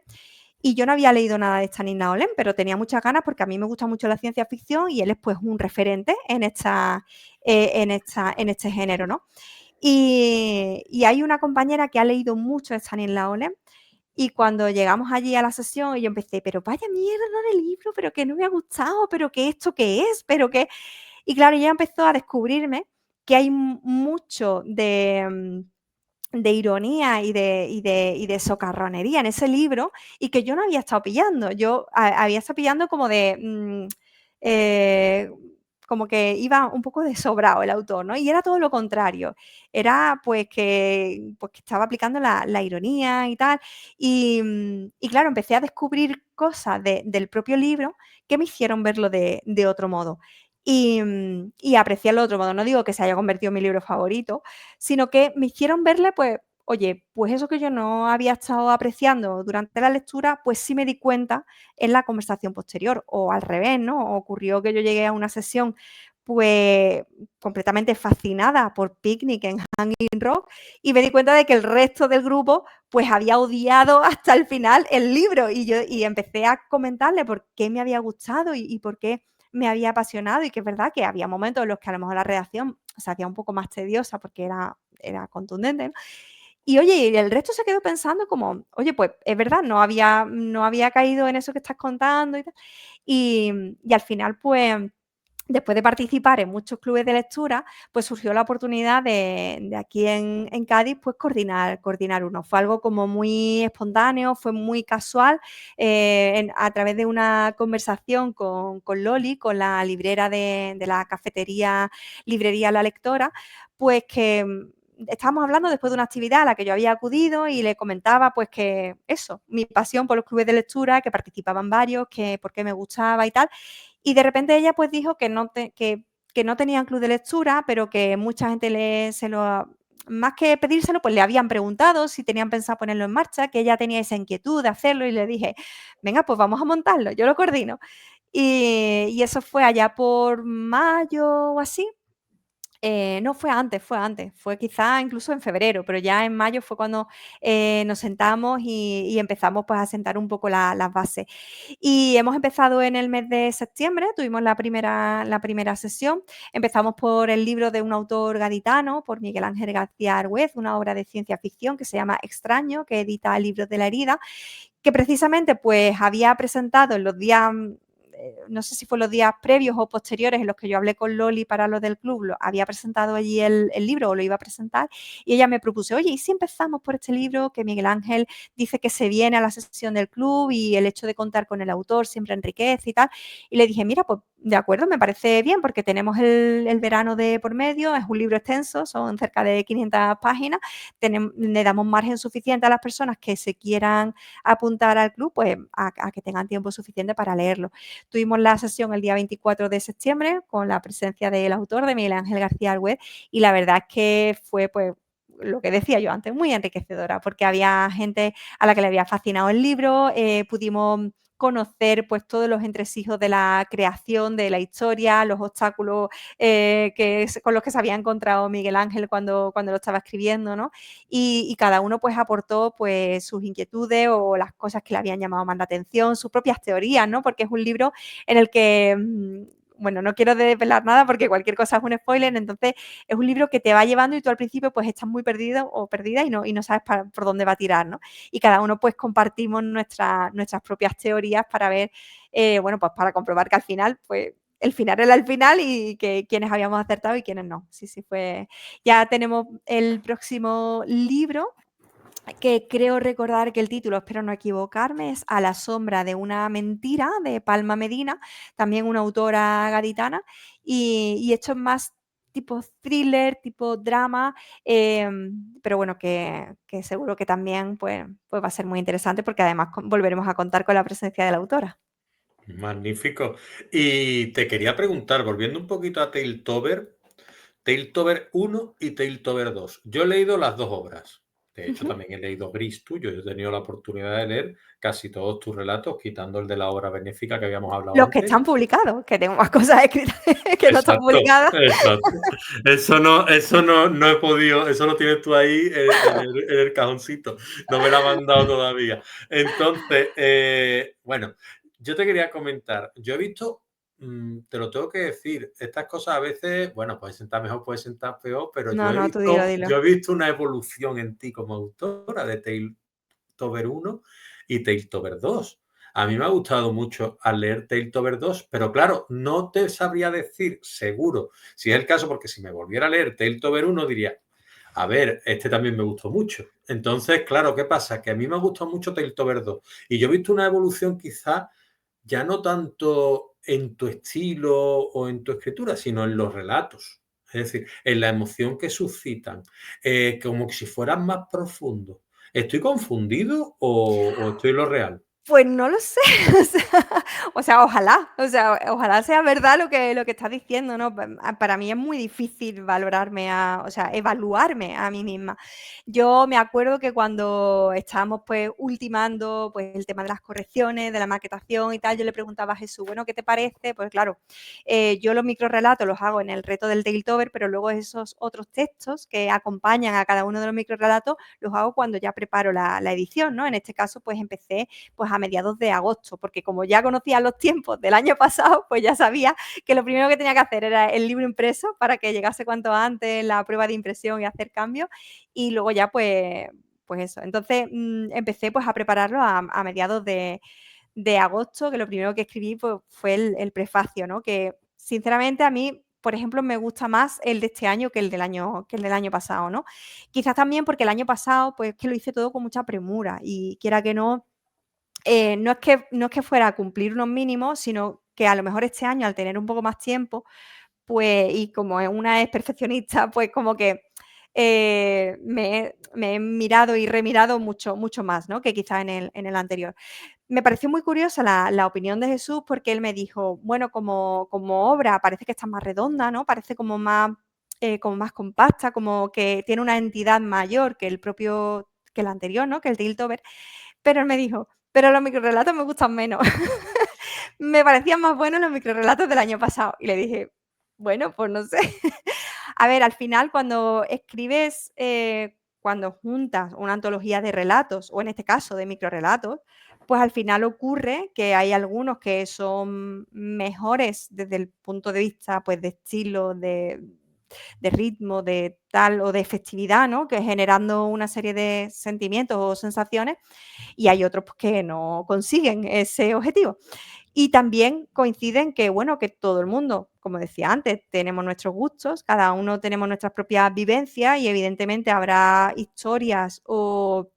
y yo no había leído nada de Stanislaw Lem, pero tenía muchas ganas porque a mí me gusta mucho la ciencia ficción y él es pues un referente en este género, ¿no? Y hay una compañera que ha leído mucho Stanislaw Lem y cuando llegamos allí a la sesión, yo empecé, pero vaya mierda de libro, pero que no me ha gustado, pero que esto qué es, pero que... Y claro, ella empezó a descubrirme que hay mucho de ironía y de socarronería en ese libro y que yo no había estado pillando. Yo había estado pillando como eh, como que iba un poco de sobrado el autor, ¿no? Y era todo lo contrario. Era pues que estaba aplicando la ironía y tal. Y claro, empecé a descubrir cosas del propio libro que me hicieron verlo de otro modo. Y apreciarlo de otro modo. No digo que se haya convertido en mi libro favorito, sino que me hicieron verle, pues, oye, pues eso que yo no había estado apreciando durante la lectura, pues sí me di cuenta en la conversación posterior, o al revés, ¿no? Ocurrió que yo llegué a una sesión, pues, completamente fascinada por Picnic en Hanging Rock y me di cuenta de que el resto del grupo, pues, había odiado hasta el final el libro y empecé a comentarle por qué me había gustado y por qué me había apasionado y que es verdad que había momentos en los que a lo mejor la redacción se hacía un poco más tediosa porque era contundente, ¿no? Y oye, y el resto se quedó pensando como, oye, pues es verdad, no había caído en eso que estás contando y tal. Y al final, pues, después de participar en muchos clubes de lectura, pues surgió la oportunidad de aquí en Cádiz, pues coordinar uno. Fue algo como muy espontáneo, fue muy casual, a través de una conversación con Loli, con la librera de la cafetería Librería La Lectora, pues que estábamos hablando después de una actividad a la que yo había acudido y le comentaba pues que eso, mi pasión por los clubes de lectura, que participaban varios, que por qué me gustaba y tal. Y de repente ella pues dijo que no tenían club de lectura, pero que mucha gente más que pedírselo, pues le habían preguntado si tenían pensado ponerlo en marcha, que ella tenía esa inquietud de hacerlo y le dije, venga, pues vamos a montarlo, yo lo coordino. Y eso fue allá por mayo o así, no, fue quizá incluso en febrero, pero ya en mayo fue cuando nos sentamos y empezamos pues a sentar un poco las bases. Y hemos empezado en el mes de septiembre, tuvimos la primera sesión, empezamos por el libro de un autor gaditano, por Miguel Ángel García Argüez, una obra de ciencia ficción que se llama Extraño, que edita Libros de la Herida, que precisamente pues había presentado en los días, no sé si fue los días previos o posteriores en los que yo hablé con Loli para lo del club, había presentado allí el libro o lo iba a presentar y ella me propuso, oye, ¿y si empezamos por este libro que Miguel Ángel dice que se viene a la sesión del club y el hecho de contar con el autor siempre enriquece y tal? Y le dije, mira, pues de acuerdo, me parece bien porque tenemos el verano de por medio, es un libro extenso, son cerca de 500 páginas, le damos margen suficiente a las personas que se quieran apuntar al club, pues a que tengan tiempo suficiente para leerlo. Tuvimos la sesión el día 24 de septiembre con la presencia del autor, de Miguel Ángel García Argüez, y la verdad es que fue pues lo que decía yo antes, muy enriquecedora, porque había gente a la que le había fascinado el libro, pudimos conocer pues todos los entresijos de la creación, de la historia, los obstáculos con los que se había encontrado Miguel Ángel cuando lo estaba escribiendo, ¿no? Y cada uno pues aportó pues sus inquietudes o las cosas que le habían llamado más la atención, sus propias teorías, ¿no? Porque es un libro en el que bueno, no quiero desvelar nada porque cualquier cosa es un spoiler, entonces es un libro que te va llevando y tú al principio pues estás muy perdido o perdida y no sabes por dónde va a tirar, ¿no? Y cada uno pues compartimos nuestras propias teorías para ver, bueno, pues para comprobar que al final pues el final era el final y que quienes habíamos acertado y quienes no. Sí, sí, fue. Ya tenemos el próximo libro, que creo recordar que el título, espero no equivocarme, es A la sombra de una mentira, de Palma Medina, también una autora gaditana, y esto es más tipo thriller, tipo drama, pero bueno, que seguro que también pues va a ser muy interesante porque además volveremos a contar con la presencia de la autora. Magnífico. Y te quería preguntar, volviendo un poquito a Tailtober 1 y Tailtober 2. Yo he leído las dos obras, De hecho, Ujú. también he leído Gris tuyo. Yo he tenido la oportunidad de leer casi todos tus relatos, quitando el de la obra benéfica que habíamos hablado Los que antes. están publicados, que tengo más cosas escritas que no están Exacto, publicadas. exacto. Eso no he podido, eso lo tienes tú ahí en el cajoncito. No me lo ha mandado todavía. Entonces, bueno, yo te quería comentar. Yo he visto, te lo tengo que decir, estas cosas a veces, bueno, puede sentar mejor, puede sentar peor, pero No, no, tú dilo, dilo. yo he visto una evolución en ti como autora de Tailtover 1 y Tailtover 2. A mí me ha gustado mucho al leer Tailtover 2, pero claro, no te sabría decir seguro si es el caso, porque si me volviera a leer Tailtover 1 diría, a ver, este también me gustó mucho. Entonces, claro, ¿qué pasa? Que a mí me ha gustado mucho Tailtover 2 y yo he visto una evolución quizá ya no tanto en tu estilo o en tu escritura, sino en los relatos. Es decir, en la emoción que suscitan, como si fueran más profundos. ¿Estoy confundido o estoy en lo real? Pues no lo sé, ojalá, ojalá sea verdad lo que estás diciendo, ¿no? Para mí es muy difícil valorarme evaluarme a mí misma. Yo me acuerdo que cuando estábamos, pues, ultimando, pues, el tema de las correcciones, de la maquetación y tal, yo le preguntaba a Jesús: "Bueno, ¿qué te parece?". Pues claro, yo los microrrelatos los hago en el reto del Tailtover, pero luego esos otros textos que acompañan a cada uno de los microrrelatos los hago cuando ya preparo la edición, ¿no? En este caso, pues, empecé, pues, a mediados de agosto, porque como ya conocía los tiempos del año pasado, pues ya sabía que lo primero que tenía que hacer era el libro impreso para que llegase cuanto antes la prueba de impresión y hacer cambios, y luego ya, pues eso. Entonces, empecé, pues, a prepararlo a mediados de agosto, que lo primero que escribí, pues, fue el prefacio, ¿no? Que sinceramente a mí, por ejemplo, me gusta más el de este año que el del año pasado, ¿no? Quizás también porque el año pasado, pues, que lo hice todo con mucha premura y quiera que no, no es que fuera a cumplir unos mínimos, sino que a lo mejor este año, al tener un poco más tiempo, pues, y como una es perfeccionista, pues como que me he mirado y remirado mucho, mucho más, ¿no? Que quizás en el anterior. Me pareció muy curiosa la opinión de Jesús porque él me dijo: "Bueno, como obra parece que está más redonda, ¿no? Parece como más compacta, como que tiene una entidad mayor que el anterior, ¿no? Que el Tiltover". Pero él me dijo: "Pero los microrrelatos me gustan menos". Me parecían más buenos los microrrelatos del año pasado. Y le dije: "Bueno, pues no sé". A ver, al final, cuando escribes, cuando juntas una antología de relatos, o en este caso de microrrelatos, pues al final ocurre que hay algunos que son mejores desde el punto de vista, pues, de estilo, de ritmo, de tal, o de efectividad, ¿no? Que generando una serie de sentimientos o sensaciones, y hay otros, pues, que no consiguen ese objetivo. Y también coinciden que, bueno, que todo el mundo, como decía antes, tenemos nuestros gustos, cada uno tenemos nuestras propias vivencias y evidentemente habrá historias o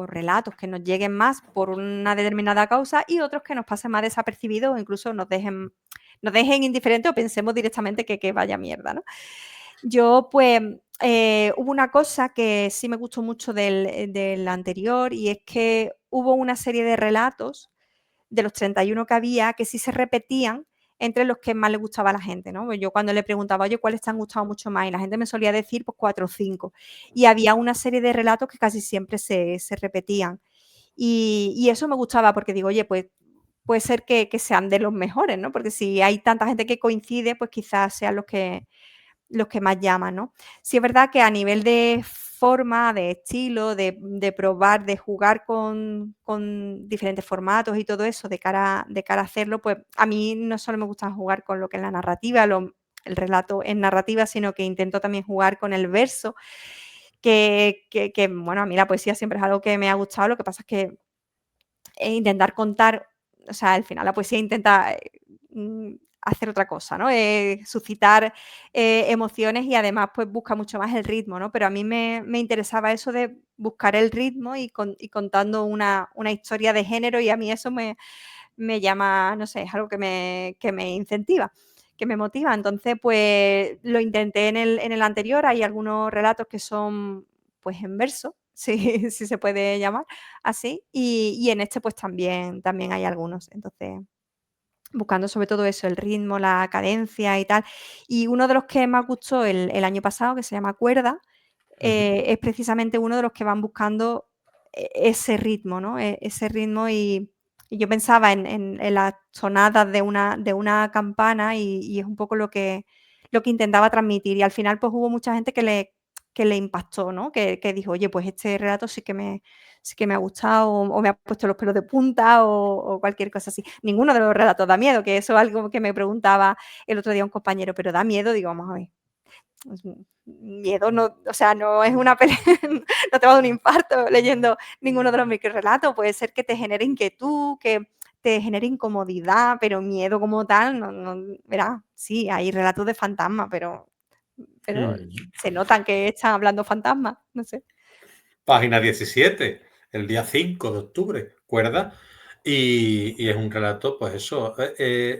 relatos que nos lleguen más por una determinada causa y otros que nos pasen más desapercibidos o incluso nos dejen indiferentes o pensemos directamente que vaya mierda, ¿no? Yo, pues, hubo una cosa que sí me gustó mucho del anterior, y es que hubo una serie de relatos de los 31 que había, que sí se repetían entre los que más le gustaba a la gente, ¿no? Pues yo cuando le preguntaba: "Oye, ¿cuáles te han gustado mucho más?", y la gente me solía decir, pues 4 o 5. Y había una serie de relatos que casi siempre se repetían. Y eso me gustaba porque digo: "Oye, pues puede ser que sean de los mejores", ¿no? Porque si hay tanta gente que coincide, pues quizás sean los que más llaman, ¿no? Sí es verdad que a nivel de forma, de estilo, de probar, de jugar con diferentes formatos y todo eso de cara a hacerlo, pues a mí no solo me gusta jugar con lo que es la narrativa, el relato en narrativa, sino que intento también jugar con el verso, bueno, a mí la poesía siempre es algo que me ha gustado, lo que pasa es que intentar contar, o sea, al final la poesía intenta, hacer otra cosa, ¿no? Suscitar, emociones y además, pues, busca mucho más el ritmo, ¿no? Pero a mí me interesaba eso de buscar el ritmo y contando una historia de género, y a mí eso me llama, no sé, es algo que me incentiva, que me motiva. Entonces, pues, lo intenté en el anterior. Hay algunos relatos que son, pues, en verso, si se puede llamar así, y en este, pues, también hay algunos. Entonces, buscando sobre todo eso, el ritmo, la cadencia y tal. Y uno de los que más gustó el año pasado, que se llama Cuerda, es precisamente uno de los que van buscando ese ritmo, ¿no? Ese ritmo y yo pensaba en las sonadas de una campana y es un poco lo que intentaba transmitir. Y al final, pues hubo mucha gente que le impactó, ¿no? Que dijo, oye, pues este relato sí que me ha gustado o me ha puesto los pelos de punta o cualquier cosa así. Ninguno de los relatos da miedo, que eso es algo que me preguntaba el otro día un compañero, pero da miedo, digo, vamos a ver. Miedo no, o sea, no es una pelea, no te va a dar un infarto leyendo ninguno de los microrelatos, puede ser que te genere inquietud, que te genere incomodidad, pero miedo como tal, no, verás, sí, hay relatos de fantasmas, pero se notan que están hablando fantasmas, no sé. Página 17, el día 5 de octubre, ¿cuerda? Y es un relato, pues eso.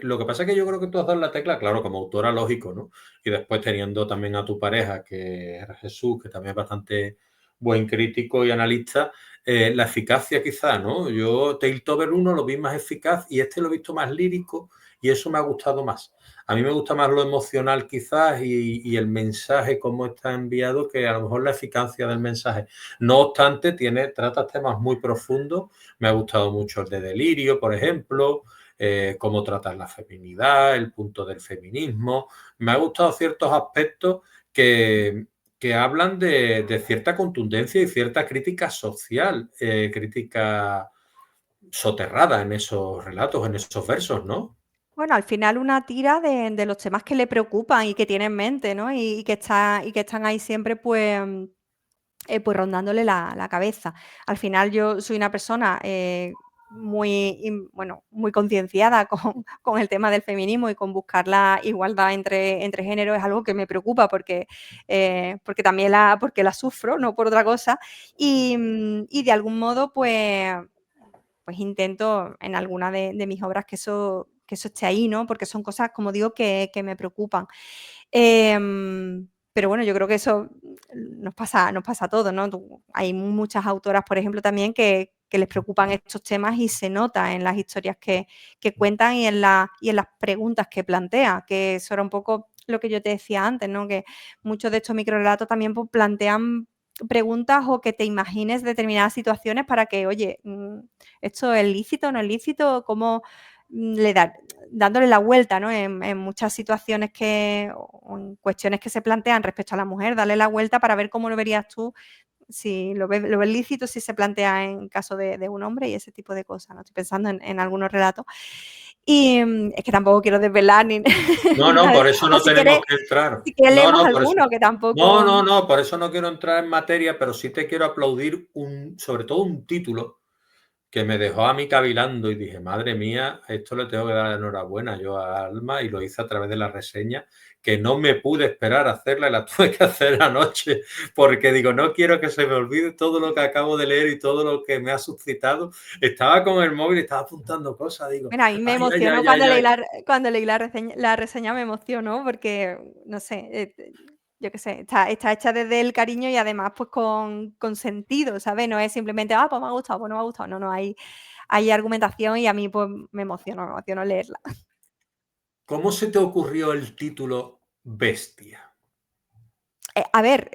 Lo que pasa es que yo creo que tú has dado la tecla, claro, como autora, lógico, ¿no? Y después teniendo también a tu pareja, que es Jesús, que también es bastante buen crítico y analista, la eficacia quizá, ¿no? Yo Tailtover 1 lo vi más eficaz y este lo he visto más lírico y eso me ha gustado más. A mí me gusta más lo emocional quizás y el mensaje cómo está enviado que a lo mejor la eficacia del mensaje. No obstante, trata temas muy profundos. Me ha gustado mucho el de Delirio, por ejemplo, cómo tratar la feminidad, el punto del feminismo. Me ha gustado ciertos aspectos que hablan de cierta contundencia y cierta crítica social, crítica soterrada en esos relatos, en esos versos, ¿no? Bueno, al final una tira de los temas que le preocupan y que tiene en mente, ¿no? Y que están ahí siempre, pues rondándole la cabeza. Al final yo soy una persona muy concienciada con el tema del feminismo y con buscar la igualdad entre géneros es algo que me preocupa porque también porque la sufro, no por otra cosa. Y de algún modo, pues intento en alguna de mis obras que eso esté ahí, ¿no? Porque son cosas, como digo, que me preocupan. Pero bueno, yo creo que eso nos pasa a todos, ¿no? Hay muchas autoras, por ejemplo, también que les preocupan estos temas y se nota en las historias que cuentan y en las preguntas que plantean, que eso era un poco lo que yo te decía antes, ¿no? Que muchos de estos microrelatos también pues, plantean preguntas o que te imagines determinadas situaciones para que, oye, ¿esto es lícito, no es lícito? ¿Cómo dándole la vuelta, ¿no? En muchas situaciones o en cuestiones que se plantean respecto a la mujer, darle la vuelta para ver cómo lo verías tú, si lo ves lícito, si se plantea en caso de un hombre y ese tipo de cosas, ¿no? Estoy pensando en algunos relatos. Y es que tampoco quiero desvelar ni, No, ni no, nada. por eso O no tenemos que entrar. si quieres No, leemos no, por eso. alguno, que No, tampoco... no, no, por eso no quiero entrar en materia, pero sí te quiero aplaudir sobre todo un título que me dejó a mí cavilando y dije, madre mía, esto le tengo que dar la enhorabuena yo a Alma y lo hice a través de la reseña, que no me pude esperar a hacerla y la tuve que hacer anoche, porque digo, no quiero que se me olvide todo lo que acabo de leer y todo lo que me ha suscitado. Estaba con el móvil y estaba apuntando cosas, digo, Mira, a mí me ay, ay, emocionó ay, ay, ay. cuando leí la reseña me emocionó porque, no sé, yo qué sé, está hecha desde el cariño y además pues con sentido, ¿sabes? No es simplemente, pues me ha gustado, pues no me ha gustado. No, no, hay argumentación y a mí pues me emocionó leerla. ¿Cómo se te ocurrió el título Bestia? A ver,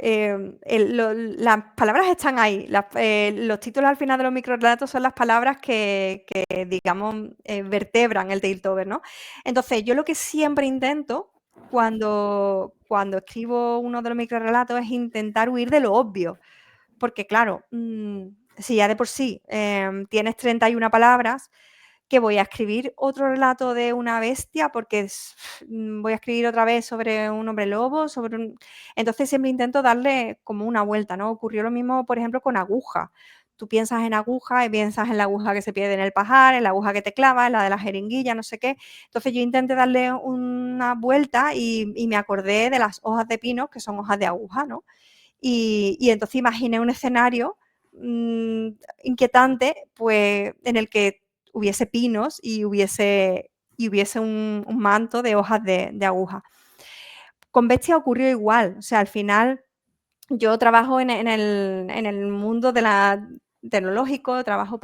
las palabras están ahí. Los títulos al final de los microrelatos son las palabras que digamos, vertebran el Tailtover, ¿no? Entonces, yo lo que siempre intento cuando escribo uno de los microrelatos es intentar huir de lo obvio. Porque, claro, si ya de por sí tienes 31 palabras, que voy a escribir otro relato de una bestia porque voy a escribir otra vez sobre un hombre lobo, entonces siempre intento darle como una vuelta, ¿no? Ocurrió lo mismo, por ejemplo, con Aguja. Tú piensas en aguja y piensas en la aguja que se pierde en el pajar, en la aguja que te clava, en la de la jeringuilla, no sé qué. Entonces yo intenté darle una vuelta y me acordé de las hojas de pino, que son hojas de aguja, ¿no? Y entonces imaginé un escenario inquietante, pues en el que hubiese pinos y hubiese un manto de hojas de aguja. Con Bestia ocurrió igual, o sea, al final yo trabajo en el mundo tecnológico, trabajo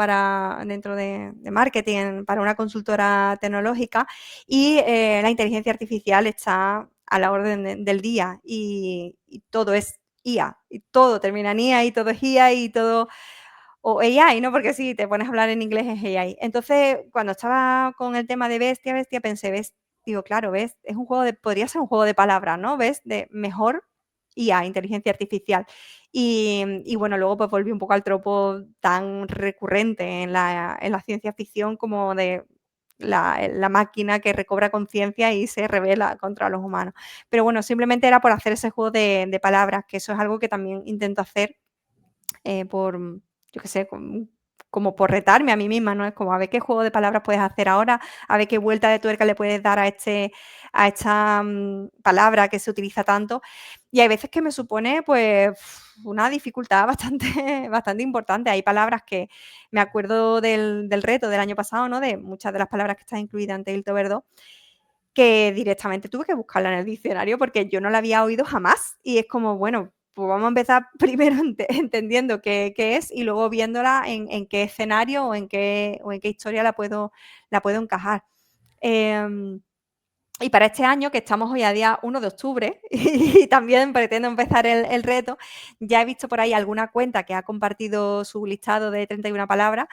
dentro de marketing para una consultora tecnológica y la inteligencia artificial está a la orden del día y todo es IA, y todo termina en IA, y todo es IA, y todo o AI, ¿no? Porque si te pones a hablar en inglés es AI. Entonces, cuando estaba con el tema de bestia, pensé, digo, claro, es un juego podría ser un juego de palabras, ¿no? De mejor IA, inteligencia artificial. Y bueno, luego pues volví un poco al tropo tan recurrente en la ciencia ficción como de la máquina que recobra conciencia y se revela contra los humanos. Pero bueno, simplemente era por hacer ese juego de palabras, que eso es algo que también intento hacer por, yo qué sé, como por retarme a mí misma, ¿no? Es como a ver qué juego de palabras puedes hacer ahora, a ver qué vuelta de tuerca le puedes dar a esta palabra que se utiliza tanto. Y hay veces que me supone, pues, una dificultad bastante, bastante importante. Hay palabras que me acuerdo del reto del año pasado, ¿no? De muchas de las palabras que están incluidas en Tailtover 2, que directamente tuve que buscarla en el diccionario porque yo no la había oído jamás. Y es como, bueno, pues vamos a empezar primero entendiendo qué es y luego viéndola en qué escenario o en qué historia la puedo encajar. Y para este año, que estamos hoy a día 1 de octubre, y también pretendo empezar el reto, ya he visto por ahí alguna cuenta que ha compartido su listado de 31 palabras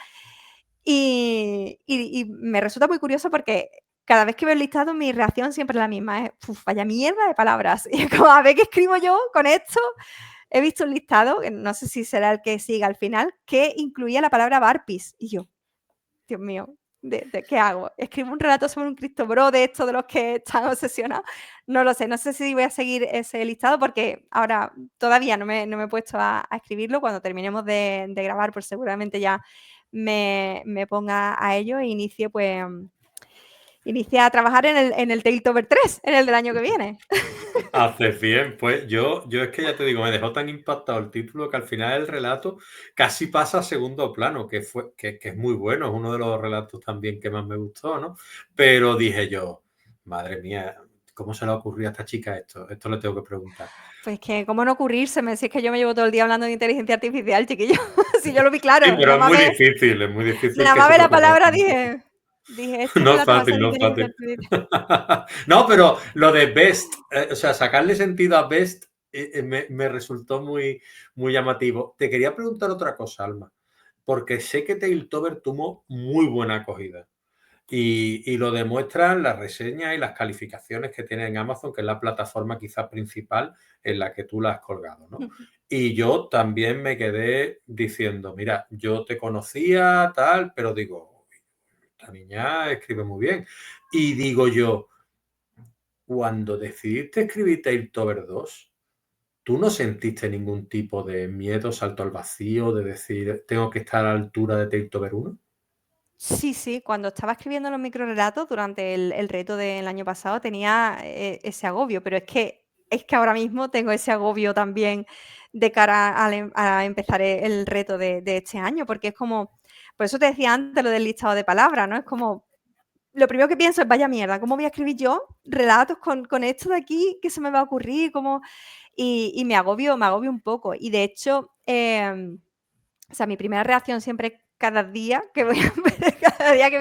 y me resulta muy curioso porque cada vez que veo el listado mi reacción siempre es la misma, es, vaya mierda de palabras. Y es como, a ver qué escribo yo con esto. He visto un listado, que no sé si será el que siga al final, que incluía la palabra Barpis. Y yo, Dios mío, ¿de qué hago? ¿Escribo un relato sobre un Cristo Bro de estos de los que están obsesionados? No lo sé, no sé si voy a seguir ese listado porque ahora todavía no me he puesto a escribirlo. Cuando terminemos de grabar, pues seguramente ya me ponga a ello e inicie a trabajar en el Tailtover 3, en el del año que viene. Haces bien, pues yo es que ya te digo, me dejó tan impactado el título que al final el relato casi pasa a segundo plano, que es muy bueno, es uno de los relatos también que más me gustó, ¿no? Pero dije yo, madre mía, ¿cómo se le ocurrió a esta chica esto? Esto le tengo que preguntar. Pues que, ¿cómo no ocurrírseme? Si es que yo me llevo todo el día hablando de inteligencia artificial, chiquillo. Si yo lo vi Sí, claro, pero es muy difícil nada que más se ver te la ocurra palabra, tanto. dije, este No es relato va a fácil, ser de no es inteligencia fácil. artificial. No, pero lo de best, o sea, sacarle sentido a best me resultó muy, muy llamativo. Te quería preguntar otra cosa, Alma, porque sé que Tailtover tuvo muy buena acogida y lo demuestran las reseñas y las calificaciones que tiene en Amazon, que es la plataforma quizás principal en la que tú la has colgado, ¿no? Y yo también me quedé diciendo, mira, yo te conocía, tal, pero digo, la niña escribe muy bien. Y digo yo, cuando decidiste escribir Tailtover 2, ¿tú no sentiste ningún tipo de miedo, salto al vacío, de decir, tengo que estar a la altura de Tailtover 1? Sí, sí, cuando estaba escribiendo los microrelatos durante el reto del año pasado tenía ese agobio, pero es que ahora mismo tengo ese agobio también de cara a empezar el reto de este año, porque es como, por eso te decía antes lo del listado de palabras, ¿no? Es como, lo primero que pienso es, vaya mierda, ¿cómo voy a escribir yo relatos con esto de aquí? ¿Qué se me va a ocurrir? Y me agobio un poco. Y de hecho, o sea, mi primera reacción siempre, cada día que voy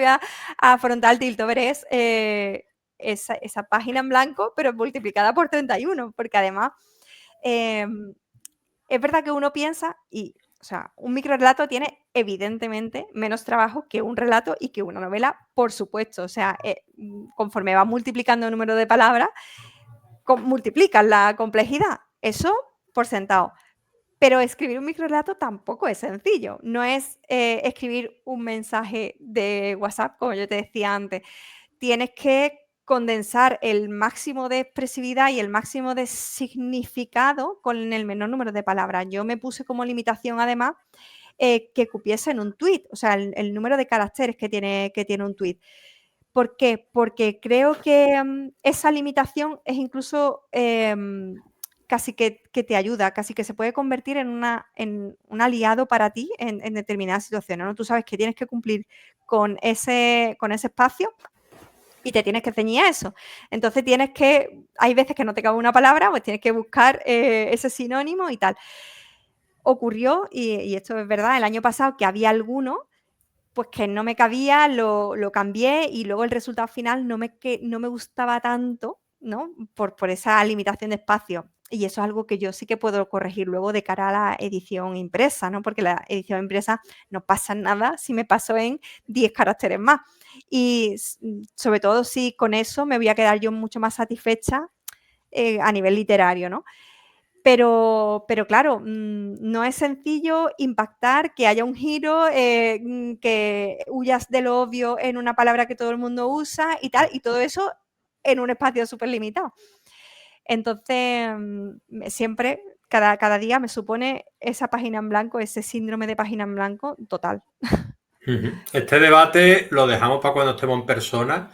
a afrontar el Tiltover es esa página en blanco, pero multiplicada por 31, porque además es verdad que uno piensa, o sea, un microrelato tiene evidentemente menos trabajo que un relato y que una novela, por supuesto. O sea, conforme vas multiplicando el número de palabras, multiplicas la complejidad. Eso por sentado. Pero escribir un microrelato tampoco es sencillo. No es escribir un mensaje de WhatsApp, como yo te decía antes. Tienes que condensar el máximo de expresividad y el máximo de significado con el menor número de palabras. Yo me puse como limitación, además, que cupiese en un tweet, o sea, el número de caracteres que tiene un tweet. ¿Por qué? Porque creo que esa limitación es incluso casi que te ayuda, casi que se puede convertir en un aliado para ti en determinadas situaciones, ¿no? Tú sabes que tienes que cumplir con ese espacio y te tienes que ceñir a eso. Entonces hay veces que no te cabe una palabra, pues tienes que buscar ese sinónimo y tal. Ocurrió, y esto es verdad, el año pasado que había alguno pues que no me cabía, lo cambié y luego el resultado final no me gustaba tanto ¿no? Por esa limitación de espacio. Y eso es algo que yo sí que puedo corregir luego de cara a la edición impresa, ¿no? Porque la edición impresa no pasa nada si me paso en 10 caracteres más. Y sobre todo si con eso me voy a quedar yo mucho más satisfecha a nivel literario, ¿no? Pero claro, no es sencillo impactar, que haya un giro, que huyas de lo obvio en una palabra que todo el mundo usa y tal, y todo eso en un espacio súper limitado. Entonces, siempre, cada día me supone esa página en blanco, ese síndrome de página en blanco total. Este debate lo dejamos para cuando estemos en persona,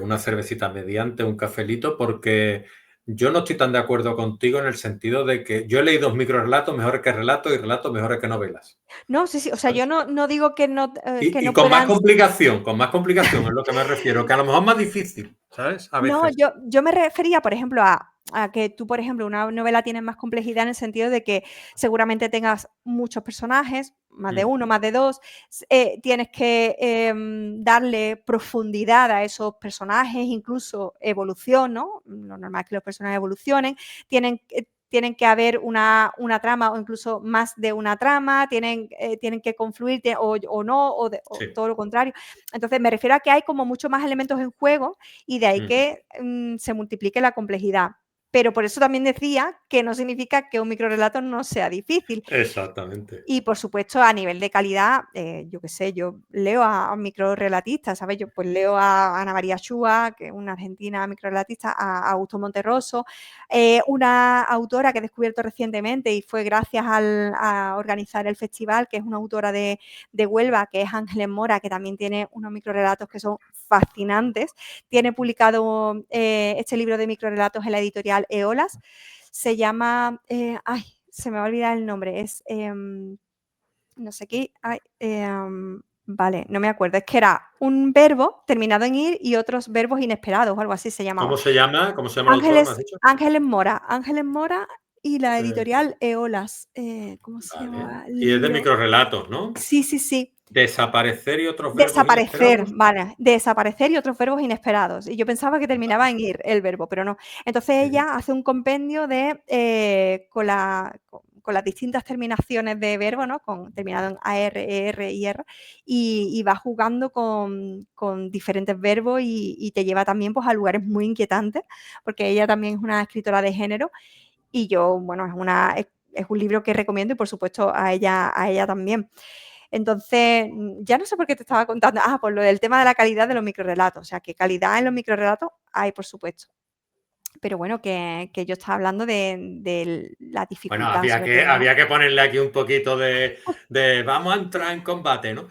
una cervecita mediante, un cafelito, porque yo no estoy tan de acuerdo contigo en el sentido de que yo he leído microrelatos mejores que relatos y relatos mejores que novelas. No, sí, sí, o sea, ¿Sabes? yo no digo que no Y con puedan. más complicación es lo que me refiero, que a lo mejor es más difícil, ¿sabes? A No, veces. yo me refería, por ejemplo, a que tú, por ejemplo, una novela tiene más complejidad en el sentido de que seguramente tengas muchos personajes, más de uno, más de dos, tienes que darle profundidad a esos personajes, incluso evolución, ¿no? Lo normal es que los personajes evolucionen, tienen que haber una trama o incluso más de una trama, tienen que confluir o no, o Sí. todo lo contrario. Entonces, me refiero a que hay como muchos más elementos en juego y de ahí que se multiplique la complejidad. Pero por eso también decía que no significa que un microrelato no sea difícil. Exactamente. Y por supuesto, a nivel de calidad, yo qué sé, yo leo a microrelatistas, ¿sabes? Yo pues leo a Ana María Schua, que es una argentina microrelatista, a Augusto Monterroso, una autora que he descubierto recientemente y fue gracias a organizar el festival, que es una autora de Huelva, que es Ángeles Mora, que también tiene unos microrelatos que son fascinantes. Tiene publicado este libro de microrelatos en la editorial Eolas. Se llama, se me va a olvidar el nombre, es no sé qué, vale, no me acuerdo, es que era un verbo terminado en ir y otros verbos inesperados o algo así se llamaba. ¿Cómo se llama? ¿Cómo se llama el autor, me has dicho? Ángeles Mora y la Eh, editorial Eolas. ¿Cómo se vale. llamaba el Y es de libro? microrelatos, ¿no? Sí, sí, sí. Desaparecer y otros verbos Desaparecer, inesperados. vale, desaparecer y otros verbos inesperados. Y yo pensaba que terminaba en ir el verbo, pero no. Entonces ella hace un compendio de con las distintas terminaciones de verbo, ¿no? Terminado en AR, ER y R, y va jugando con diferentes verbos y te lleva también pues, a lugares muy inquietantes, porque ella también es una escritora de género y yo, bueno, es un libro que recomiendo y por supuesto a ella también. Entonces, ya no sé por qué te estaba contando. Por lo del tema de la calidad de los microrelatos. O sea, que calidad en los microrelatos hay, por supuesto. Pero bueno, que yo estaba hablando de la Bueno, dificultad, sobre todo. había que ponerle aquí un poquito de vamos a entrar en combate, ¿no?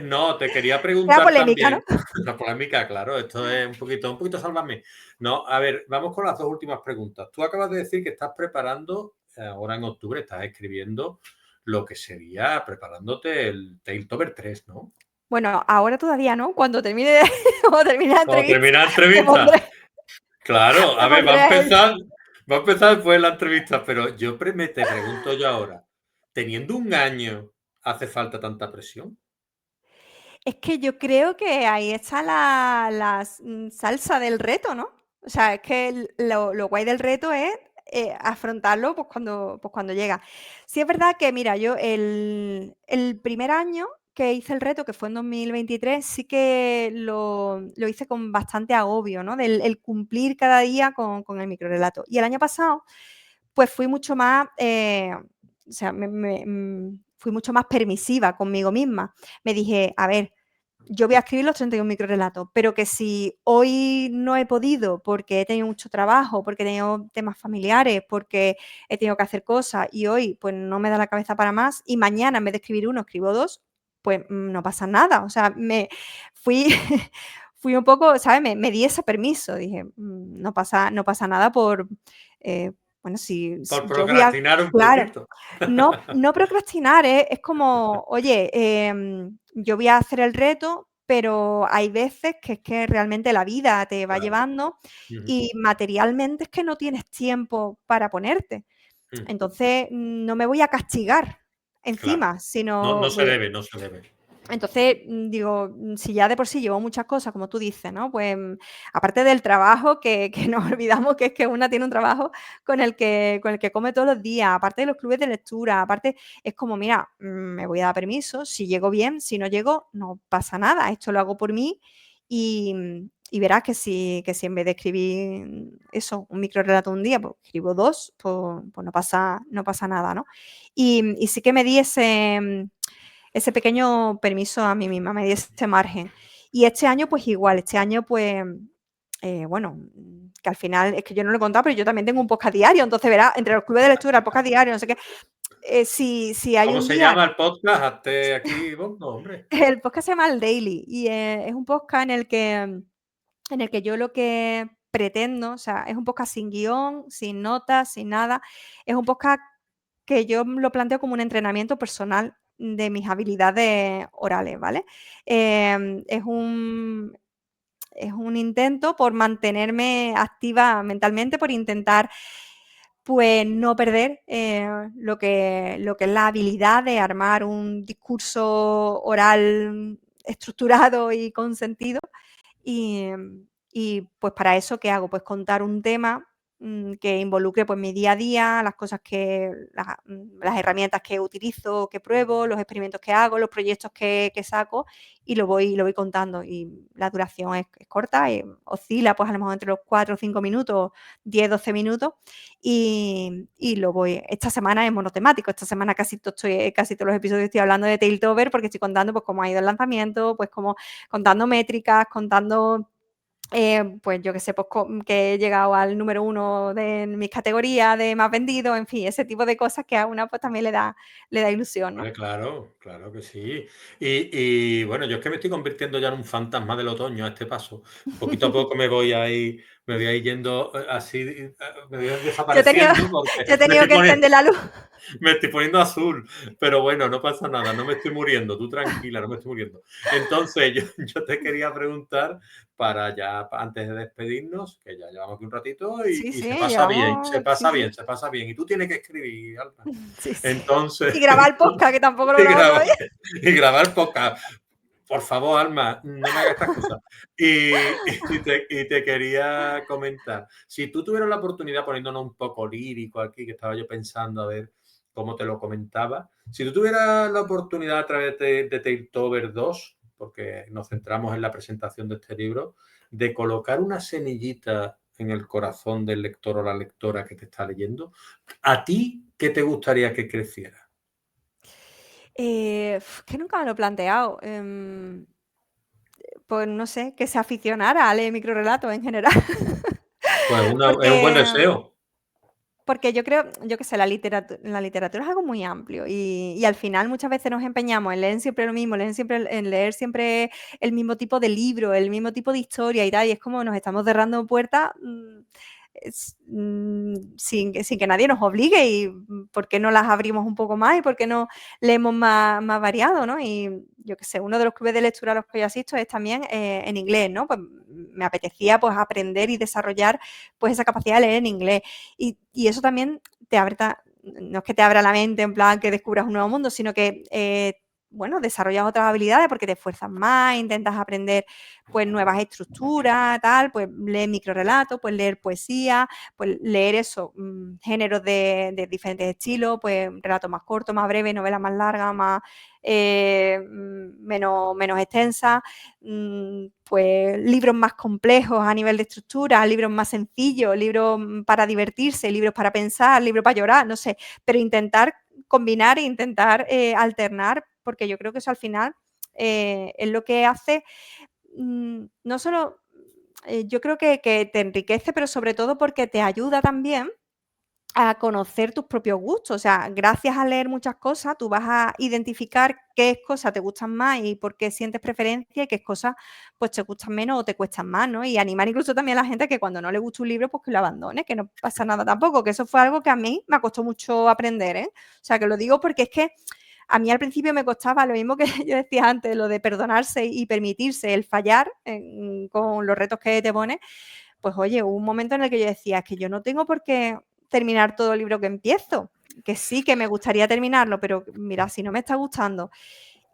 No, te quería Era preguntar polémica, ¿no? también, la polémica, claro, esto es un poquito sálvame. No, a ver, vamos con las dos últimas preguntas. Tú acabas de decir que estás preparando, ahora en octubre, estás escribiendo lo que sería preparándote el Tailtober 3, ¿no? Bueno, ahora todavía no. Cuando termine, cuando termine la Cuando entrevista, termina la me entrevista. pondré, Claro, a me ver, pondré a ello. va a empezar después de la entrevista, pero te pregunto yo ahora, teniendo un año, ¿hace falta tanta presión? Es que yo creo que ahí está la salsa del reto, ¿no? O sea, es que lo guay del reto es afrontarlo pues cuando llega. Sí es verdad que, mira, yo el primer año que hice el reto, que fue en 2023, sí que lo hice con bastante agobio, ¿no? El cumplir cada día con el microrelato. Y el año pasado, pues fui mucho más, o sea, fui mucho más permisiva conmigo misma. Me dije, a ver, yo voy a escribir los 31 microrelatos, pero que si hoy no he podido porque he tenido mucho trabajo, porque he tenido temas familiares, porque he tenido que hacer cosas y hoy pues no me da la cabeza para más y mañana en vez de escribir uno escribo dos, pues no pasa nada. O sea, me fui, fui un poco, ¿sabes? Me di ese permiso. Dije, no pasa nada por, eh, bueno, si Por yo voy a, procrastinar un claro, poquito. no procrastinar, es como, oye, yo voy a hacer el reto, pero hay veces que es que realmente la vida te va Claro. llevando y materialmente es que no tienes tiempo para ponerte. Entonces, no me voy a castigar Claro. encima, No, sino no se voy, debe, no se debe. Entonces, digo, si ya de por sí llevo muchas cosas, como tú dices, ¿no? Pues aparte del trabajo, que nos olvidamos que es que una tiene un trabajo con el que come todos los días, aparte de los clubes de lectura, aparte es como, mira, me voy a dar permiso, si llego bien, si no llego, no pasa nada, esto lo hago por mí y verás que si en vez de escribir eso, un microrelato un día, pues escribo dos, pues no pasa nada, ¿no? Y sí que me di ese pequeño permiso a mí misma, me di ese margen. Y este año, pues igual, este año, pues, bueno, que al final, es que yo no lo he contado, pero yo también tengo un podcast diario, entonces verás, entre los clubes de lectura, el podcast diario, no sé qué, si hay ¿Cómo un se día, llama el podcast? Hazte aquí, vos, no, hombre. el podcast se llama El Daily y es un podcast en el que yo lo que pretendo, o sea, es un podcast sin guión, sin notas, sin nada, es un podcast que yo lo planteo como un entrenamiento personal de mis habilidades orales, ¿vale? Es un intento por mantenerme activa mentalmente, por intentar pues no perder lo que es la habilidad de armar un discurso oral estructurado y con sentido y, pues para eso, ¿qué hago? Pues contar un tema que involucre pues mi día a día, las herramientas que utilizo, que pruebo, los experimentos que hago, los proyectos que saco y lo voy contando. Y la duración es corta, oscila pues a lo mejor entre los 4 o 5 minutos, 10, 12 minutos y lo voy. Esta semana es monotemático, esta semana casi todos los episodios estoy hablando de Tailtover porque estoy contando pues cómo ha ido el lanzamiento, pues como contando métricas, contando, pues yo qué sé, pues que he llegado al número 1 de mis categorías de más vendido, en fin, ese tipo de cosas que a una pues también le da ilusión, ¿no? Vale, claro, claro que sí. Bueno, yo es que me estoy convirtiendo ya en un fantasma del otoño a este paso. Poquito a poco me voy a ir yendo así, me voy a ir Yo he tenido, desapareciendo porque yo he me tenido estoy que poniendo, encender la luz. me estoy poniendo azul. Pero bueno, no pasa nada, no me estoy muriendo. Tú tranquila, no me estoy muriendo. Entonces, yo te quería preguntar para ya, antes de despedirnos, que ya llevamos aquí un ratito Sí, y sí, se pasa bien, se llevamos, sí, pasa bien, sí, se pasa bien. Y tú tienes que escribir, Alma. sí, sí. Entonces, Y grabar el podcast, que tampoco lo y grabo grabar, todavía. y grabar podcast. Por favor, Alma, no me hagas estas cosas. Y te quería comentar, si tú tuvieras la oportunidad, poniéndonos un poco lírico aquí, que estaba yo pensando a ver cómo te lo comentaba, si tú tuvieras la oportunidad a través de Tailtover 2, porque nos centramos en la presentación de este libro, de colocar una semillita en el corazón del lector o la lectora que te está leyendo, ¿a ti qué te gustaría que creciera? Que nunca me lo he planteado. Pues no sé, que se aficionara a leer microrelatos en general. Pues es un buen Porque, deseo. porque yo qué sé, la literatura es algo muy amplio y al final muchas veces nos empeñamos en leer siempre lo mismo, en leer siempre el mismo tipo de libro, el mismo tipo de historia y tal, y es como nos estamos cerrando puertas sin que nadie nos obligue y por qué no las abrimos un poco más y por qué no leemos más variado, ¿no? Y yo qué sé, uno de los clubes de lectura a los que yo asisto es también en inglés, ¿no? Pues me apetecía pues aprender y desarrollar pues esa capacidad de leer en inglés. Y eso también te abre, no es que te abra la mente en plan que descubras un nuevo mundo, sino que, bueno, desarrollas otras habilidades porque te esfuerzas más, intentas aprender pues nuevas estructuras, tal, pues leer microrelatos, pues leer poesía, pues leer eso, géneros de diferentes estilos, pues relatos más cortos, más breves, novelas más largas, menos extensas, pues libros más complejos a nivel de estructura, libros más sencillos, libros para divertirse, libros para pensar, libros para llorar, no sé, pero intentar combinar e intentar alternar, porque yo creo que eso al final es lo que hace, no solo, yo creo que te enriquece, pero sobre todo porque te ayuda también a conocer tus propios gustos. O sea, gracias a leer muchas cosas, tú vas a identificar qué cosas te gustan más y por qué sientes preferencia y qué cosas pues te gustan menos o te cuestan más, ¿no? Y animar incluso también a la gente que cuando no le gusta un libro, pues que lo abandone, que no pasa nada tampoco, que eso fue algo que a mí me costó mucho aprender, ¿eh? O sea, que lo digo porque es que a mí al principio me costaba lo mismo que yo decía antes, lo de perdonarse y permitirse el fallar con los retos que te pones. Pues oye, hubo un momento en el que yo decía, es que yo no tengo por qué terminar todo el libro que empiezo, que sí que me gustaría terminarlo, pero mira, si no me está gustando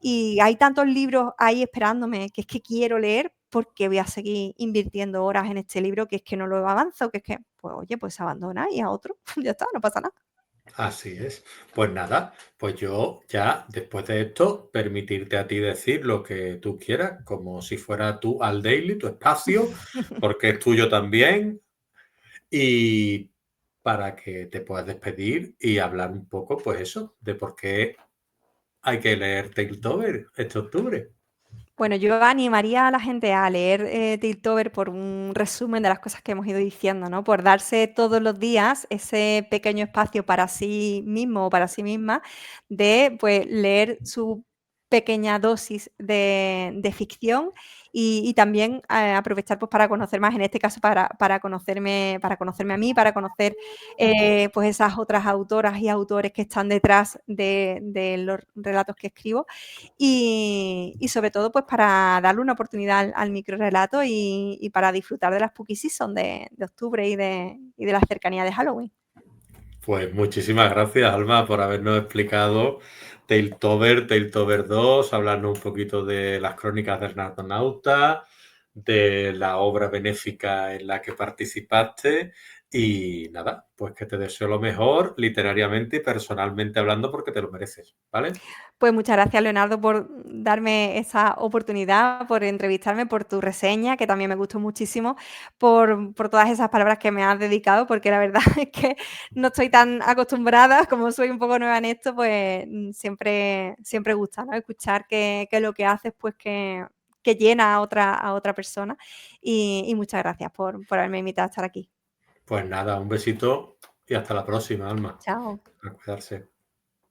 y hay tantos libros ahí esperándome que es que quiero leer, porque voy a seguir invirtiendo horas en este libro que es que no lo avanzo, que es que, pues oye, pues abandona y a otro, ya está, no pasa nada. Así es. Pues nada, pues yo ya después de esto, permitirte a ti decir lo que tú quieras, como si fuera tú al daily, tu espacio, porque es tuyo también, y para que te puedas despedir y hablar un poco, pues eso, de por qué hay que leer Tailtover este octubre. Bueno, yo animaría a la gente a leer Tiltover por un resumen de las cosas que hemos ido diciendo, ¿no? Por darse todos los días ese pequeño espacio para sí mismo o para sí misma de pues, leer su pequeña dosis de ficción y también aprovechar pues, para conocer más, en este caso para conocerme a mí, para conocer pues esas otras autoras y autores que están detrás de los relatos que escribo y sobre todo pues para darle una oportunidad al microrelato y para disfrutar de la Spooky Season de octubre y de la cercanía de Halloween. Pues muchísimas gracias, Alma, por habernos explicado Tailtover 2, hablarnos un poquito de las crónicas del Narconauta, de la obra benéfica en la que participaste y nada, pues que te deseo lo mejor literariamente y personalmente hablando porque te lo mereces, ¿vale? Pues muchas gracias, Leonardo, por darme esa oportunidad, por entrevistarme, por tu reseña, que también me gustó muchísimo, por todas esas palabras que me has dedicado, porque la verdad es que no estoy tan acostumbrada, como soy un poco nueva en esto, pues siempre gusta, ¿no? Escuchar que lo que haces, pues que llena a otra persona. Y muchas gracias por haberme invitado a estar aquí. Pues nada, un besito y hasta la próxima, Alma. Chao. A cuidarse.